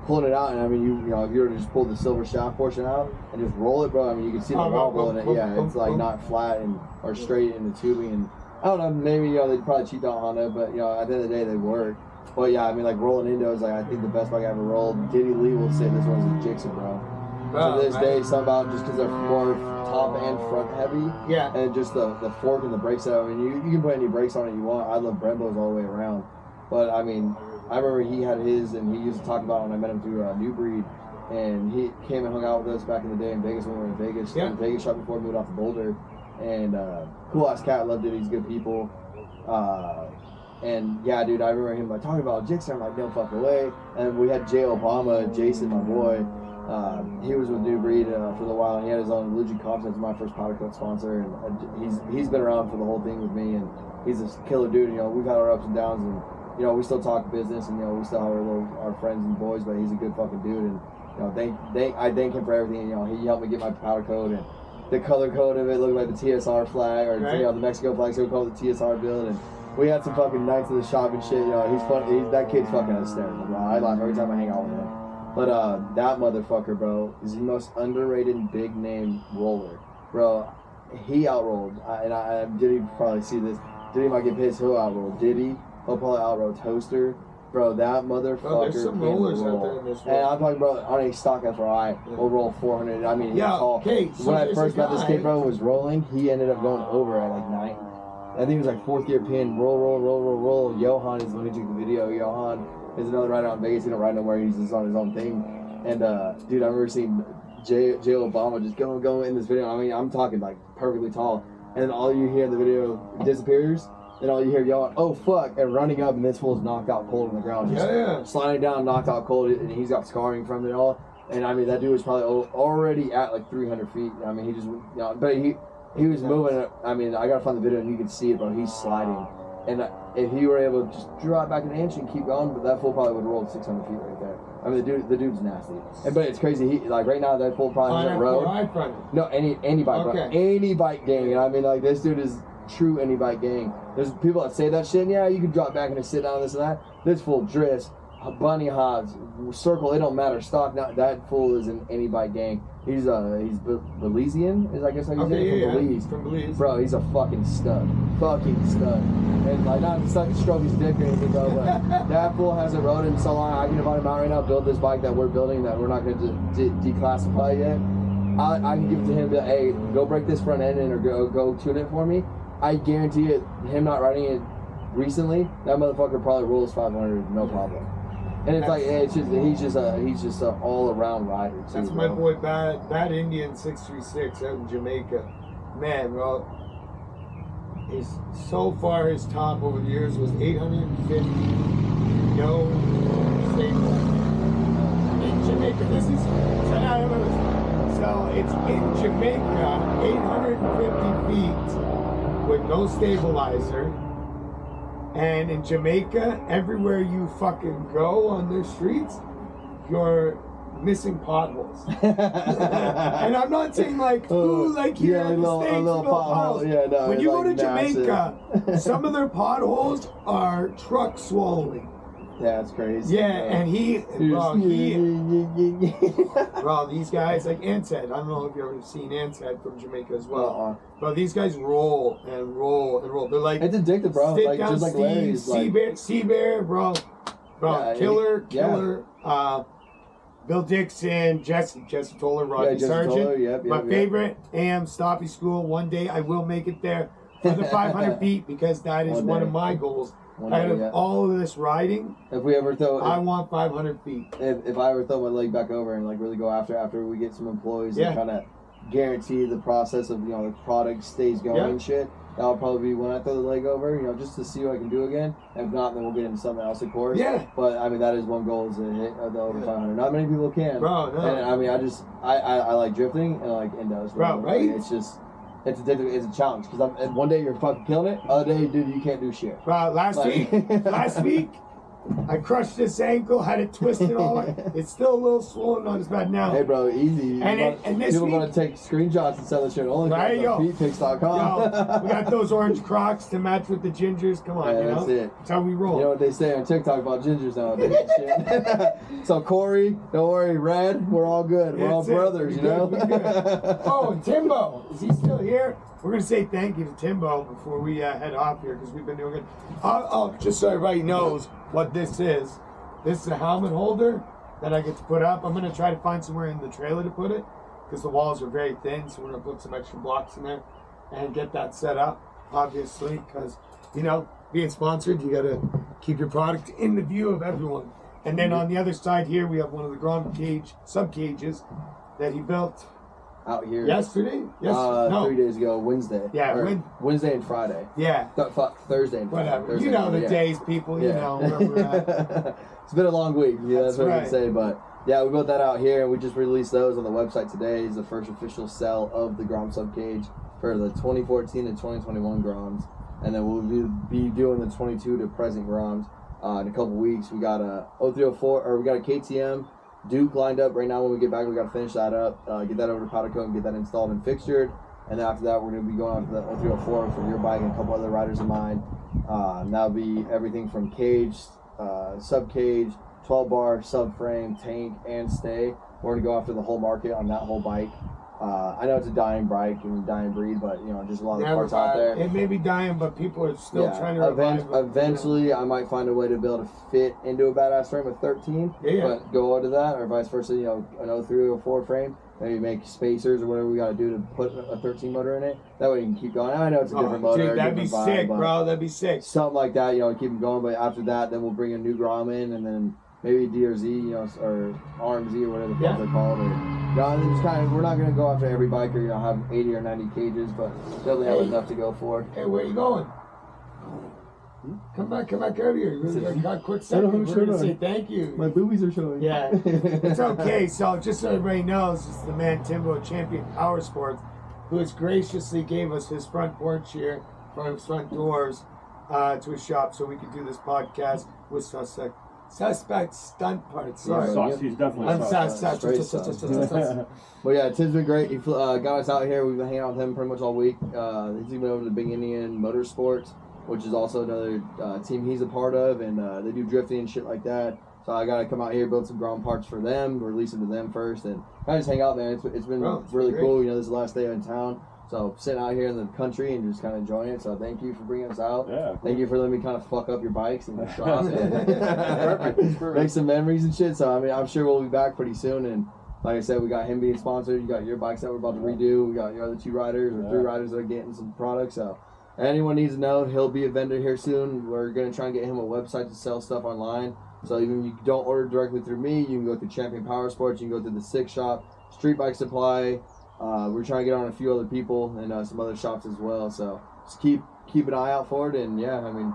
pulling it out, and I mean, you know, if you were to just pull the silver shaft portion out and just roll it, bro, I mean, you can see the wobble in it. Yeah, it's like not flat or straight in the tubing, and I don't know, maybe they'd probably cheat out on it, but at the end of the day, they work. But yeah, I mean, like rolling Indos, like I think the best bike I ever rolled. Diddy Lee will say this one's a Jixon, bro. To this day, something about just because they're more top and front heavy. Yeah. And just the fork and the brakes. I mean, you can put any brakes on it you want. I love Brembos all the way around. But I mean, I remember he had his, and he used to talk about when I met him through New Breed, and he came and hung out with us back in the day in Vegas when we were in Vegas. Yeah. In Vegas shop before we moved off to Boulder, and cool ass cat. Loved it. He's good people. And yeah, dude, I remember him like talking about Jixon. I'm like, no fucking way. And we had Jay Obama, Jason, my boy. He was with New Breed for a while, and he had his own Luigi Confidence, my first powder coat sponsor, and he's been around for the whole thing with me, and he's a killer dude. We've had our ups and downs, and we still talk business, and we still have our friends and boys, but he's a good fucking dude, and I thank him for everything. He helped me get my powder coat, and the color code of it looked like the TSR flag, or the Mexico flag, so we call it the TSR build, and we had some fucking nights in the shop and shit. He's funny. That kid's fucking hysterical, bro. I laugh every time I hang out with him. But that motherfucker, bro, is the most underrated big name roller, bro. He outrolled, and Diddy probably see this. Diddy might get pissed. He'll outroll Diddy. He'll probably outroll Toaster, bro. That motherfucker. There's some rollers out there in this world. And I'm talking, bro, on a stock FRI, we'll roll 400. I mean, okay. So when I first met this kid, bro, was rolling. He ended up going over at like 9. I think it was like 4th gear pin. Roll. Johan is when he took the video. Johan is another rider out in Vegas. He don't ride nowhere. He's just on his own thing. And dude, I remember seeing J Obama just going in this video. I mean, I'm talking like perfectly tall, and then all you hear in the video disappears. Then all you hear yelling, "Oh fuck!" and running up, and this fool's knocked out cold on the ground, just sliding down, knocked out cold, and he's got scarring from it all. And I mean, that dude was probably already at like 300 feet. I mean, he just, but he was moving. I mean, I gotta find the video, and you can see it, bro. He's sliding, and if he were able to just drop back an inch and keep going, but that fool probably would roll 600 feet right there. I mean, the dude's nasty. But it's crazy. He like right now that fool probably on that road. No, any bike, bro. Any bike gang. And I mean, like this dude is true any bike gang. There's people that say that shit. And yeah, you can drop back and sit down, this and that. This fool drifts, bunny hops, circle. It don't matter. Stock. Not that fool is in any bike gang. He's Belizean, is I guess how you say it, from Belize. From Belize. Bro, he's a fucking stud. And like not to stroke his dick or anything, bro, but that fool hasn't rode in so long. I can invite him out right now, build this bike that we're building that we're not going to declassify yet. I can give it to him, but hey, go break this front end in or go tune it for me. I guarantee it, him not riding it recently, that motherfucker probably rolls 500, no problem. And it's like he's just a all around rider too. That's my boy Bad Indian 636 out in Jamaica. Man, bro, so far his top over the years was 850. No stable in Jamaica. So it's in Jamaica, 850 feet with no stabilizer. And in Jamaica, everywhere you fucking go on their streets, you're missing potholes. And I'm not saying like, ooh, like here in the States, little potholes. Yeah, no, when you go to Jamaica, some of their potholes are truck swallowing. Yeah, it's crazy. Yeah, and bro, these guys, like Ansett, I don't know if you've ever seen Ansett from Jamaica as well. Bro, these guys roll and roll and roll. They're like, it's addictive, bro. Like just like Larry's, Sea Bear, bro, yeah, Killer. Bill Dixon, Jesse Toller, Rodney Sargent. My favorite, AM Stoppy School. One day I will make it there for the 500 feet because that is one of my goals. Out of all of this riding, I want 500 feet. If I ever throw my leg back over and like really go after we get some employees and kind of guarantee the process of the product stays going and shit, that'll probably be when I throw the leg over, just to see what I can do again. If not, then we'll get into something else, of course. Yeah. But I mean, that is one goal, is to hit the over 500. Not many people can. Bro, no. And I mean, I like drifting and I like endos. Bro, right? It's just. It's a challenge because one day you're fucking killing it, other day, dude, you can't do shit. Last week, I crushed this ankle, had it twisted all. It's still a little swollen, not as bad now. Hey, bro, easy. And this people week, want to take screenshots and sell the shit only on feetpics.com. We got those orange Crocs to match with the gingers. Come on, that's it. That's how we roll. You know what they say on TikTok about gingers nowadays and shit. So Corey, don't worry, Red, we're all good. We're all brothers, you know. Oh, and Timbo, is he still here? We're going to say thank you to Timbo before we head off here because we've been doing good. Just so everybody knows what this is. This is a helmet holder that I get to put up. I'm going to try to find somewhere in the trailer to put it because the walls are very thin, so we're going to put some extra blocks in there and get that set up, obviously, because, being sponsored, you got to keep your product in the view of everyone. And then on the other side here, we have one of the Grand Cage sub-cages that he built out here yesterday? 3 days ago, Wednesday. Yeah, Wednesday and Friday. Yeah. Thursday and Friday. Whatever. Thursday, you know the days, people. You know where we're at. It's been a long week. Yeah, that's what I can say. But yeah, we built that out here, and we just released those on the website today. It's the first official sell of the Grom Subcage for the 2014 and 2021 Groms, and then we'll be doing the 22 to present Groms in a couple weeks. We got a 0304, or we got a KTM Duke lined up right now. When we get back, we got to finish that up, get that over to powder coat and get that installed and fixtured. And then after that, we're going to be going on to the 0304 for your bike and a couple other riders of mine. And that'll be everything from cage, sub cage, 12 bar, subframe, tank, and stay. We're going to go after the whole market on that whole bike. I know it's a dying bike and dying breed, but just a lot of parts out there. It may be dying, but people are still trying to revive it. Eventually, I might find a way to be able to fit into a badass frame with 13, but go into that, or vice versa. An 03 or 04 frame, maybe make spacers or whatever we got to do to put a 13 motor in it. That way you can keep going. I know it's a different motor. Dude, that'd be sick, bro. That'd be sick. Something like that, keep them going. But after that, then we'll bring a new Grom in, and then maybe D or Z, or RMZ or whatever the fuck they're called. Or, they just kind of, we're not gonna go after every biker, have 80 or 90 cages, but definitely have enough to go for. Hey, where you going? Come back out here. We're got a quick second. We're gonna say thank you. My boobies are showing. Yeah, it's okay. So just so everybody knows, it's the man Timbo, Champion Power Sports, who has graciously gave us his front porch here, from his front doors, to his shop, so we could do this podcast with suspect stunt parts. Sorry, He's definitely I'm sus. Well, yeah, Tim's been great. He got us out here. We've been hanging out with him pretty much all week. He's been over to Big Indian Motorsports, which is also another team he's a part of, and they do drifting and shit like that. So I gotta come out here, build some ground parts for them, release them to them first, and kind of just hang out, man. It's been really cool. This is the last day in town, so sitting out here in the country and just kind of enjoying it. So thank you for bringing us out. Yeah. Thank you for letting me kind of fuck up your bikes and your shop and make some memories and shit. So I mean, I'm sure we'll be back pretty soon. And like I said, we got him being sponsored. You got your bikes that we're about to redo. We got your other 2 riders or 3 riders that are getting some products. So. Anyone needs to know, he'll be a vendor here soon. We're going to try and get him a website to sell stuff online. So even if you don't order directly through me, you can go through Champion Power Sports, you can go through the Six Shop, Street Bike Supply. We're trying to get on a few other people and some other shops as well. So just keep an eye out for it. And yeah, I mean,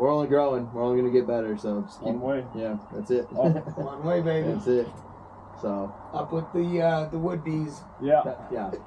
we're only growing. We're only going to get better. So just keep, one way. Yeah, that's it. One way, baby. That's it. So up with the wood bees. Yeah.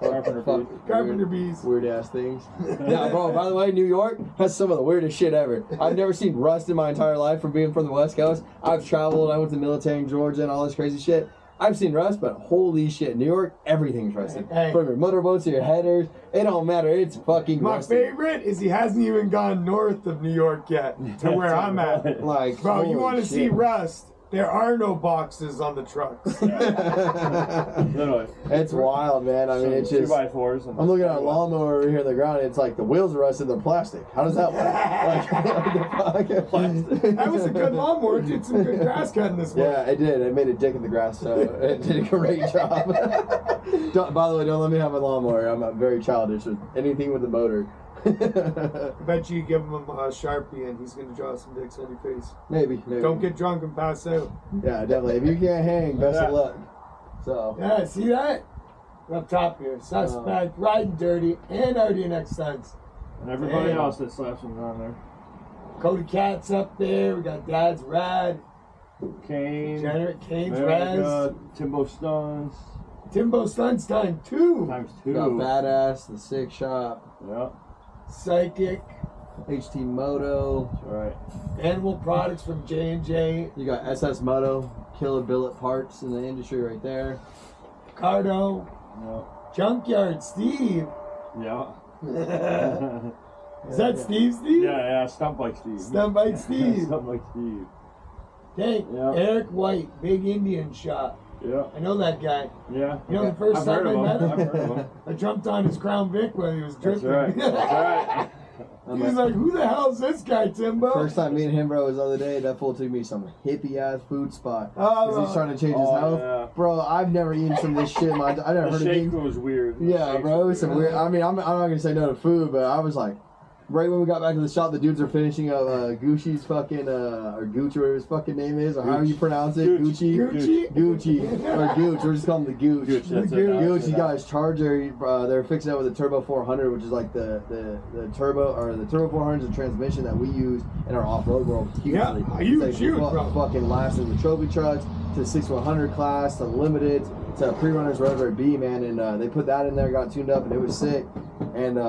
Carpenter bees. Weird ass things. Yeah, bro. By the way, New York has some of the weirdest shit ever. I've never seen rust in my entire life from being from the West Coast. I've traveled. I went to the military in Georgia and all this crazy shit. I've seen rust, but holy shit, New York, everything's rusted. Hey. From your motorboats to your headers, it don't matter. It's fucking My rusty. favorite is he hasn't even gone north of New York yet to where I'm at. Like, bro, you want to shit. see rust? There are no boxes on the trucks. Literally. It's wild, man. I mean, it's just. 2x4s. I'm looking at a lawnmower over here on the ground, and it's like the wheels are rusted, they're plastic. How does that work? Like, that was a good lawnmower. It did some good grass cutting this morning. Yeah, it did. It made a dick in the grass, so it did a great job. By the way, don't let me have a lawnmower. I'm very childish with anything with a motor. I bet you give him a Sharpie and he's going to draw some dicks on your face. Maybe. Don't get drunk and pass out. Yeah, definitely. If you can't hang, best of luck. So. Yeah, see that? We're up top here. Suspect, riding dirty, and RDNX stunts. And everybody else that slaps them on there. Cody Cat's up there. We got Dad's Rad. Kane. Kane's Raz. Timbo Stunts. Timbo Stunts time 2. Times 2. Got Badass, the Six Shop. Yeah. Psychic. HT Moto. That's right. Animal products from J&J. You got SS Moto, killer billet parts in the industry right there. Cardo. Yeah. Junkyard Steve. Yeah. Is that Steve? Yeah, Stump Bike Steve. Stump Bike Steve. Stump Bike Steve. Hey, Eric White, Big Indian Shop. Yeah. I know that guy. Yeah. You know the first time I met him? I've heard of him. I jumped on his Crown Vic when he was drifting. That's right. He was like, who the hell is this guy, Timbo? First time me and him, bro, was the other day. That fool took me to some hippie ass food spot. Because he's trying to change his health. Yeah. Bro, I've never eaten some of this shit. I never heard of it. The shake was weird. Yeah, bro, it was some weird. I mean, I'm not gonna say no to food, but I was like, right when we got back to the shop, the dudes are finishing up Gucci's fucking or Gucci, whatever his fucking name is, or however you pronounce it, Gucci, or Gooch. We're just calling him the Gooch. Gooch. He got his Charger. They're fixing it with a Turbo 400, which is like the turbo or the Turbo 400 is a transmission that we use in our off-road world. Hugely. Yeah, huge, bro. Fucking lasting the trophy trucks to 6100 class to limited to pre-runners whatever it be, man. And they put that in there, got tuned up, and it was sick. And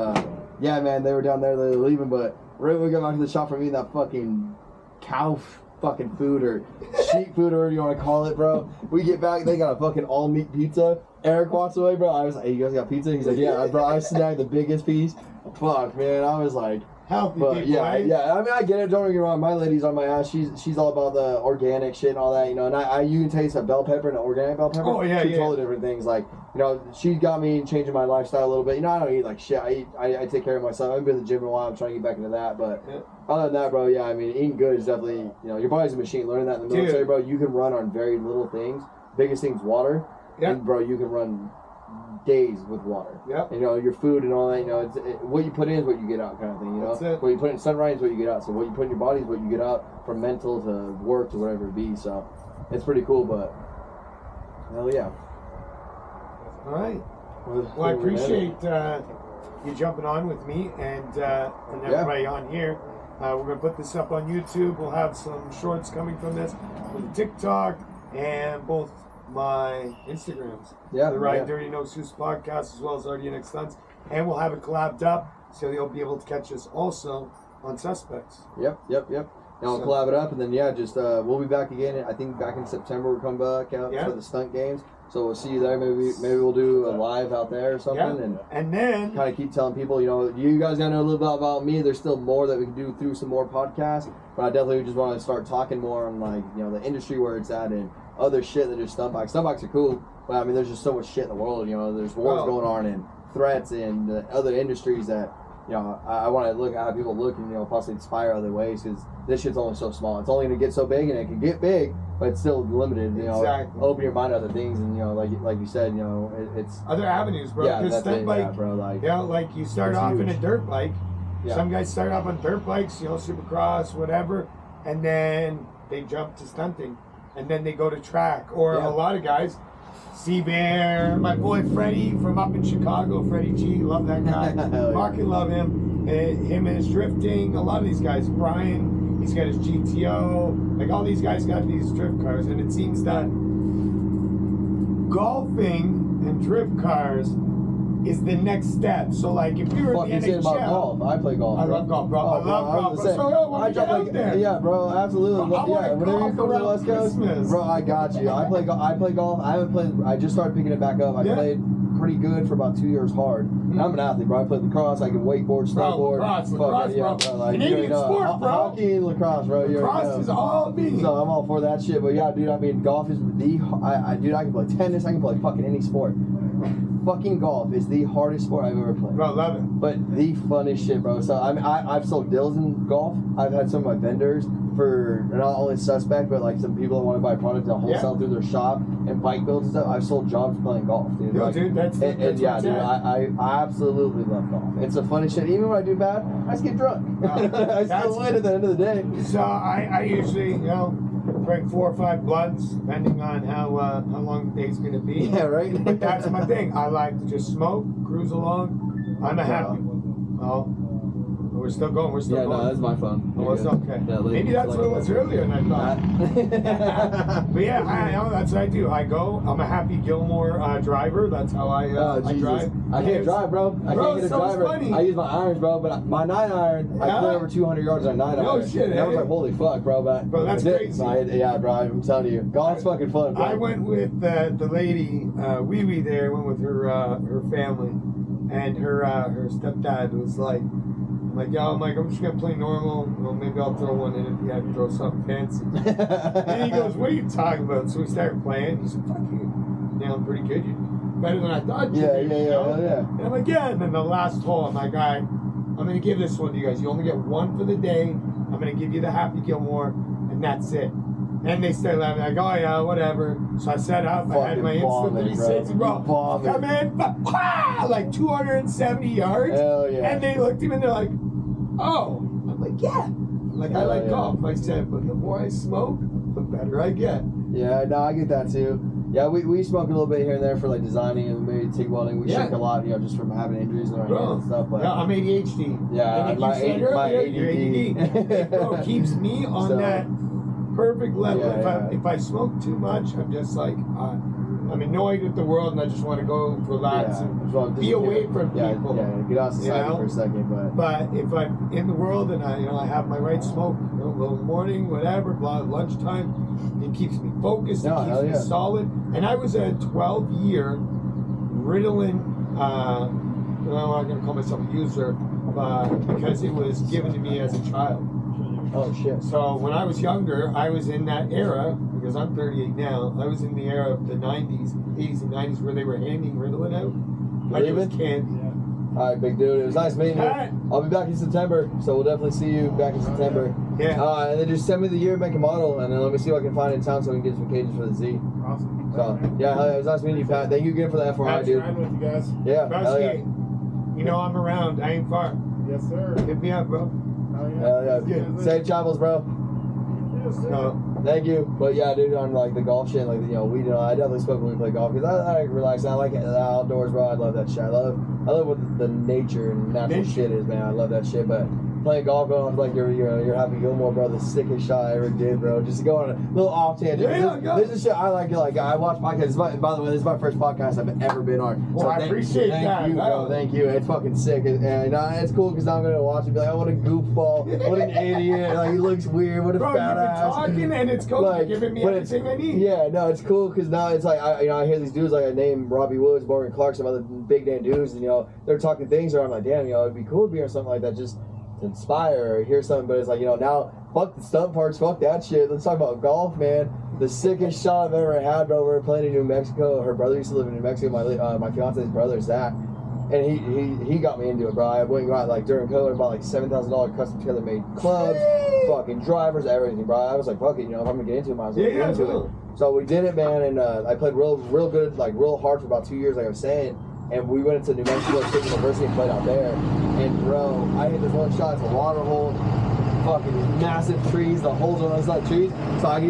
yeah, man, they were down there, they were leaving, but right when we got back to the shop from eating that fucking cow fucking food or sheep food or whatever you want to call it, bro, we get back, they got a fucking all-meat pizza. Eric walks away, bro. I was like, hey, you guys got pizza? He's like, yeah, bro, I snagged the biggest piece. Fuck, man, I was like, healthy but people, yeah, right? yeah. I mean, I get it. Don't get me wrong. My lady's on my ass. She's all about the organic shit and all that, you know. And you can taste a bell pepper and an organic bell pepper. Oh yeah, Two totally different things. Like, you know, she got me changing my lifestyle a little bit. You know, I don't eat like shit. I take care of myself. I've been to the gym for a while. I'm trying to get back into that. But other than that, bro, yeah. I mean, eating good is definitely, you know, your body's a machine. Learning that in the military, bro. You can run on very little things. Biggest thing's water. Yeah. And bro, you can run days with water. Yep. You know, your food and all that, you know, what you put in is what you get out kind of thing, you know? That's it. What you put in sunrise is what you get out. So what you put in your body is what you get out from mental to work to whatever it be. So it's pretty cool. But hell yeah. All right. Well, I appreciate you jumping on with me and everybody on here. We're going to put this up on YouTube. We'll have some shorts coming from this with TikTok and both my Instagrams. Yeah. The Ride Dirty No Excuse podcast as well as RDNX Stunts. And we'll have it collabed up so you'll be able to catch us also on Suspects. Yep. And I'll collab it up, and then just we'll be back again. I think back in September we'll come back out for the stunt games. So we'll see you there. Maybe we'll do a live out there or something, and then kind of keep telling people, you guys gotta know a little bit about me. There's still more that we can do through some more podcasts, but I definitely just want to start talking more on the industry where it's at and other shit than just stunt bikes. Stunt bikes are cool, but I mean there's just so much shit in the world. There's wars going on and threats and other industries that. I want to have people look and possibly inspire other ways, because this shit's only so small. It's only gonna get so big, and it can get big, but it's still limited. Exactly. Open your mind to other things, and like you said, it's other avenues, bro. Yeah, that's stunt bike, bro. Like you start off in a dirt bike. Yeah. Some guys start off on dirt bikes, supercross, whatever, and then they jump to stunting, and then they go to track. Or a lot of guys. Bear, my boy Freddie from up in Chicago, Freddie G, love that guy. Fucking love him. Him and his drifting. A lot of these guys. Brian, he's got his GTO. Like all these guys got these drift cars, and it seems that golfing and drift cars is the next step. So like if we were in the NHL, about golf. I play golf. I love golf, bro. I love golf. Bro. So when we get out there, yeah, bro, absolutely. Whenever you come to the West Coast, Christmas. bro, I got you. I play golf. I haven't played. I just started picking it back up. I played pretty good for about 2 years hard. And I'm an athlete, bro. I played lacrosse. I can wakeboard, snowboard. Lacrosse, bro. Canadian sport, bro. Hockey and lacrosse, bro. Lacrosse is all me. So I'm all for that shit. But yeah, dude, I mean, golf is I can play tennis. I can play fucking any sport. Fucking golf is the hardest sport I've ever played. Bro, love it. But the funnest shit, bro. So I've sold deals in golf. I've had some of my vendors for not only Suspect, but like some people that want to buy product to wholesale through their shop and bike builds and stuff. I've sold jobs playing golf, dude. Dude, that's I absolutely love golf. It's the funnest shit. Even when I do bad, I just get drunk. I still win at the end of the day. So I usually, drink 4 or 5 blunts, depending on how long the day's gonna be. Yeah, right. But that's my thing. I like to just smoke, cruise along. I'm a happy one. Oh, we're still going. We're still going. Yeah, no, that's my phone. Oh, it's okay. Yeah, maybe that's what it was earlier, and I thought. But yeah, I know that's what I do. I go. I'm a Happy Gilmore driver. That's how I drive. I can't drive, bro. I can't get a driver. Funny. I use my irons, bro. But my 9-iron, I put over 200 yards on a 9-iron. No shit. And I was like, holy fuck, bro. Bro, that's crazy. Yeah, bro. I'm telling you, golf's fucking fun, bro. I went with the lady, Wee Wee. There went with her family, and her stepdad was like. I'm just gonna play normal. Well, maybe I'll throw one in at the end, throw something fancy. And he goes, "What are you talking about?" So we started playing. He said, "Fuck you, I'm pretty good. You're better than I thought you yeah, would." Yeah. And I'm like, "Yeah." And then the last hole, I'm like, "All right, I'm gonna give this one to you guys. You only get one for the day. I'm gonna give you the Happy Gilmore, and that's it." And they started laughing, like, "Oh yeah, whatever." So I set up. I had my Insta 360, bro. Come in, like 270 yards. Hell yeah. And they looked at me and they're like, "Oh." I'm like, "Yeah." I like golf. I said, but the more I smoke, the better I get. Yeah, no, I get that too. Yeah, we smoke a little bit here and there for like designing and maybe TIG welding. We shake a lot, just from having injuries in our hands and stuff. But I'm ADHD. Yeah, and my ADD. It, bro, keeps me on that perfect level. If I smoke too much, I'm just like I'm annoyed with the world, and I just want to go relax and be away from people. Yeah, get out society for a second. But if I'm in the world and I have my right smoke, a little morning, whatever, lunchtime, it keeps me focused. It keeps me solid. And I was a 12-year Ritalin. I'm not going to call myself a user, because it was given to me as a child. Oh shit. So when I was younger, I was in that era, because I'm 38 now, I was in the era of the 90s, 80s and 90s where they were handing Ritalin out. Like it was candy. Alright, big dude. It was nice meeting you. I'll be back in September, so we'll definitely see you back in September. Yeah. And then just send me the year, make a model, and then let me see what I can find in town so we can get some cages for the Z. Awesome. So, yeah, it was nice meeting you, Pat. Thank you again for the FYI, dude. With you guys. Yeah. I'm around. I ain't far. Yes, sir. Hit me up, bro. Hell yeah. Safe travels, bro. Yes, sir. Thank you. But yeah, dude, on like the golf shit, like, you know, I definitely smoke when we play golf because I like relax. I like the outdoors, bro. I love that shit. I love what the nature and natural shit is, man. I love that shit. But playing golf, going off like you're Happy Gilmore, bro, the sickest shot I ever did, bro. Just to go on a little off tangent. This is shit I like. Like, I watch podcasts. By the way, this is my first podcast I've ever been on. Well, I appreciate that. Thank you, bro. Thank you. It's fucking sick, and it's cool because now I'm gonna watch it and be like, oh, what a goofball, what an idiot. Like, he looks weird. What a fat ass. Talking and it's cool. Like, you're giving me everything I need. Yeah, no, it's cool because now it's like I hear these dudes like I name Robbie Woods, Morgan Clark, some other big damn dudes, and they're talking things where I'm like, damn, it'd be cool to be or something like that, just to inspire or hear something. But it's like, now fuck the stunt parks, fuck that shit. Let's talk about golf, man. The sickest shot I've ever had, bro. We were playing in New Mexico. Her brother used to live in New Mexico. My fiance's brother, Zach. And he got me into it, bro. I went and got, like, during COVID, bought like $7,000 custom tailor made clubs, fucking drivers, everything, bro. I was like, fuck it, if I'm gonna get into it, I was get into it. So we did it, man, and I played real good, like real hard for about 2 years, like I was saying. And we went into New Mexico State University and played out there. And bro, I hit this one shot, it's a water hole, fucking massive trees, the holes on those like trees. So I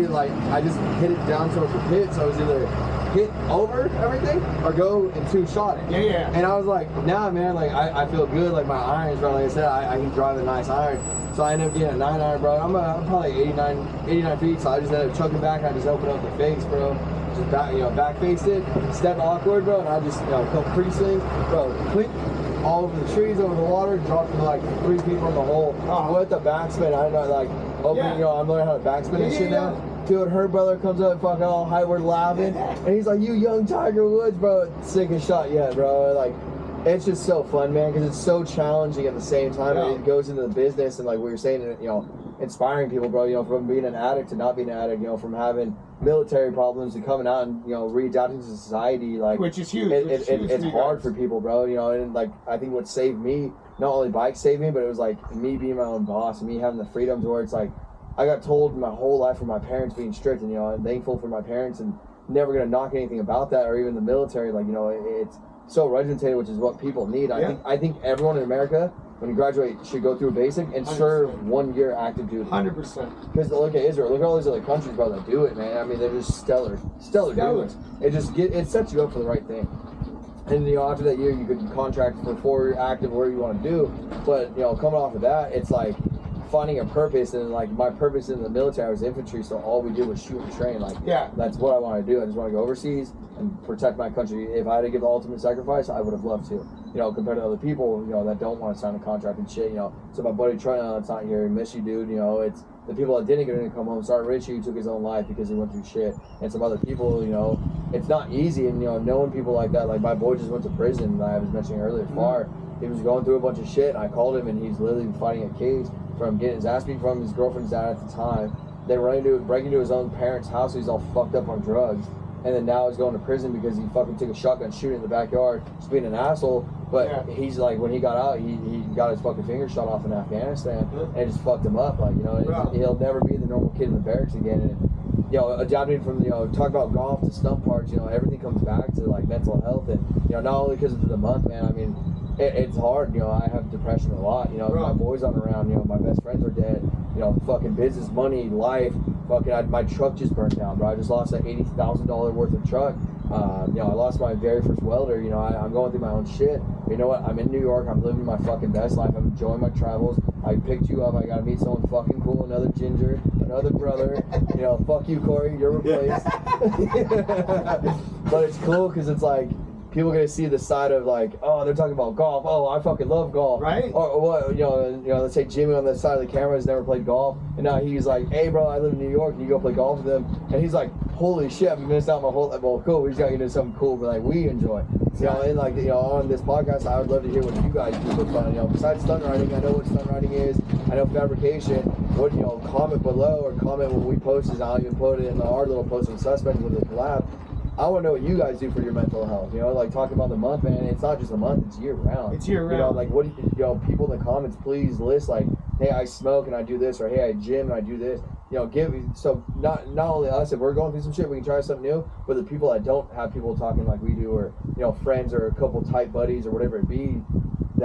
just hit it down towards the pit, so I was either hit over everything or go and two-shot it. Yeah. And I was like, nah, man, like I feel good, like my irons, bro. Like I said, I can drive a nice iron. So I ended up getting a 9-iron, bro. I'm probably 89 feet, so I just ended up chucking back. I just opened up the face, bro. Just back faced it, stepped awkward, bro, and I just, come pre-swing, bro, clink, all over the trees, over the water, dropped to like 3 feet from the hole. With the backspin, I know, like, I'm learning how to backspin and shit now. Dude, her brother comes up fucking all Highward laughing, and he's like, you young Tiger Woods, bro. Sickest shot yet, bro. Like, it's just so fun, man, because it's so challenging at the same time. Yeah. It goes into the business and, like what you're saying, inspiring people, bro, from being an addict to not being an addict, from having military problems to coming out and, readapting to society, like, which is huge. It's hard for people, bro, and, like, I think what saved me, not only bikes saved me, but it was, like, me being my own boss and me having the freedom to where it's, like, I got told my whole life from my parents being strict, and, I'm thankful for my parents and never going to knock anything about that, or even the military, like, it's so regimented, which is what people need. I think everyone in America, when you graduate, should go through basic and 100%. Serve 1 year active duty. 100%. Because look at Israel, look at all these other countries, bro, that do it, man. I mean, they're just stellar dudes. It sets you up for the right thing. And after that year, you could contract for 4 year active, whatever you want to do. But coming off of that, it's like finding a purpose, and like my purpose in the military, I was infantry, so all we did was shoot and train. Like, that's what I want to do. I just want to go overseas and protect my country. If I had to give the ultimate sacrifice, I would have loved to. Compared to other people, that don't want to sign a contract and shit. So my buddy Trent, that's not here. Miss you, dude. It's the people that didn't get in to come home. Sorry, Richie, who took his own life because he went through shit, and some other people. It's not easy. And knowing people like that, like my boy just went to prison. I was mentioning earlier, Far. He was going through a bunch of shit, and I called him, and he's literally fighting a case from getting his ass beat from his girlfriend's dad at the time, then breaking into his own parents' house, so he's all fucked up on drugs, and then now he's going to prison because he fucking took a shotgun shooting in the backyard, just being an asshole. But he's like, when he got out, he got his fucking finger shot off in Afghanistan, and it just fucked him up. Like, he'll never be the normal kid in the barracks again. And adapting from talk about golf to stump parks, everything comes back to like mental health, and not only because of the month, man. I mean, it's hard. I have depression a lot. My boys aren't around. My best friends are dead. Fucking business, money, life. Fucking, my truck just burnt down, bro. I just lost that $80,000 worth of truck. I lost my very first welder. I'm going through my own shit. You know what? I'm in New York. I'm living my fucking best life. I'm enjoying my travels. I picked you up. I gotta meet someone fucking cool. Another ginger. Another brother. Fuck you, Corey. You're replaced. But it's cool because it's like, people are gonna see the side of like, oh, they're talking about golf. Oh, I fucking love golf. Right. Or what? Let's say Jimmy on the side of the camera has never played golf, and now he's like, hey, bro, I live in New York. Can you go play golf with them? And he's like, holy shit, I've missed out my whole. Well, cool. We just got into something cool, but like we enjoy. And like on this podcast, I would love to hear what you guys do for fun. Besides stunt riding, I know what stunt riding is. I know fabrication. What comment below or comment what we posted. I'll even put it in our little post on Suspect with the collab. I want to know what you guys do for your mental health. Like talking about the month, man. It's not just a month; it's year round. It's year round. Like what? People in the comments, please list like, hey, I smoke and I do this, or hey, I gym and I do this. So not only us, if we're going through some shit, we can try something new. But the people that don't have people talking like we do, or friends or a couple tight buddies or whatever it be,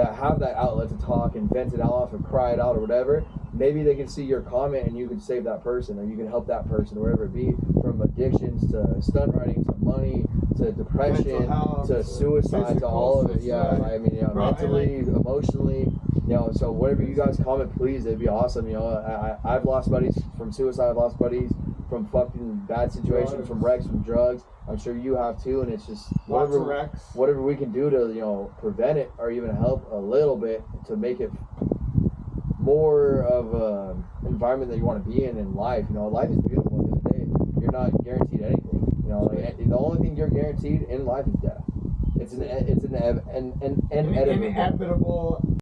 that have that outlet to talk and vent it off or cry it out or whatever, maybe they can see your comment and you can save that person or you can help that person or whatever it be, from addictions to stunt riding to money to depression health, to suicide to all of it. Yeah, suicide. I mean, you know, Bro, mentally, emotionally, you know. So whatever you guys comment, please, it'd be awesome. You know, I've lost buddies from suicide. I've lost buddies from fucking bad situations, from wrecks, from drugs. I'm sure you have too, and it's just Lots of wrecks. whatever we can do to, you know, prevent it or even help a little bit to make it more of an environment that you want to be in life. You know, life is beautiful. At the end of the day, you're not guaranteed anything. You know, like, the only thing you're guaranteed in life is death. It's an inevitable. Inevitable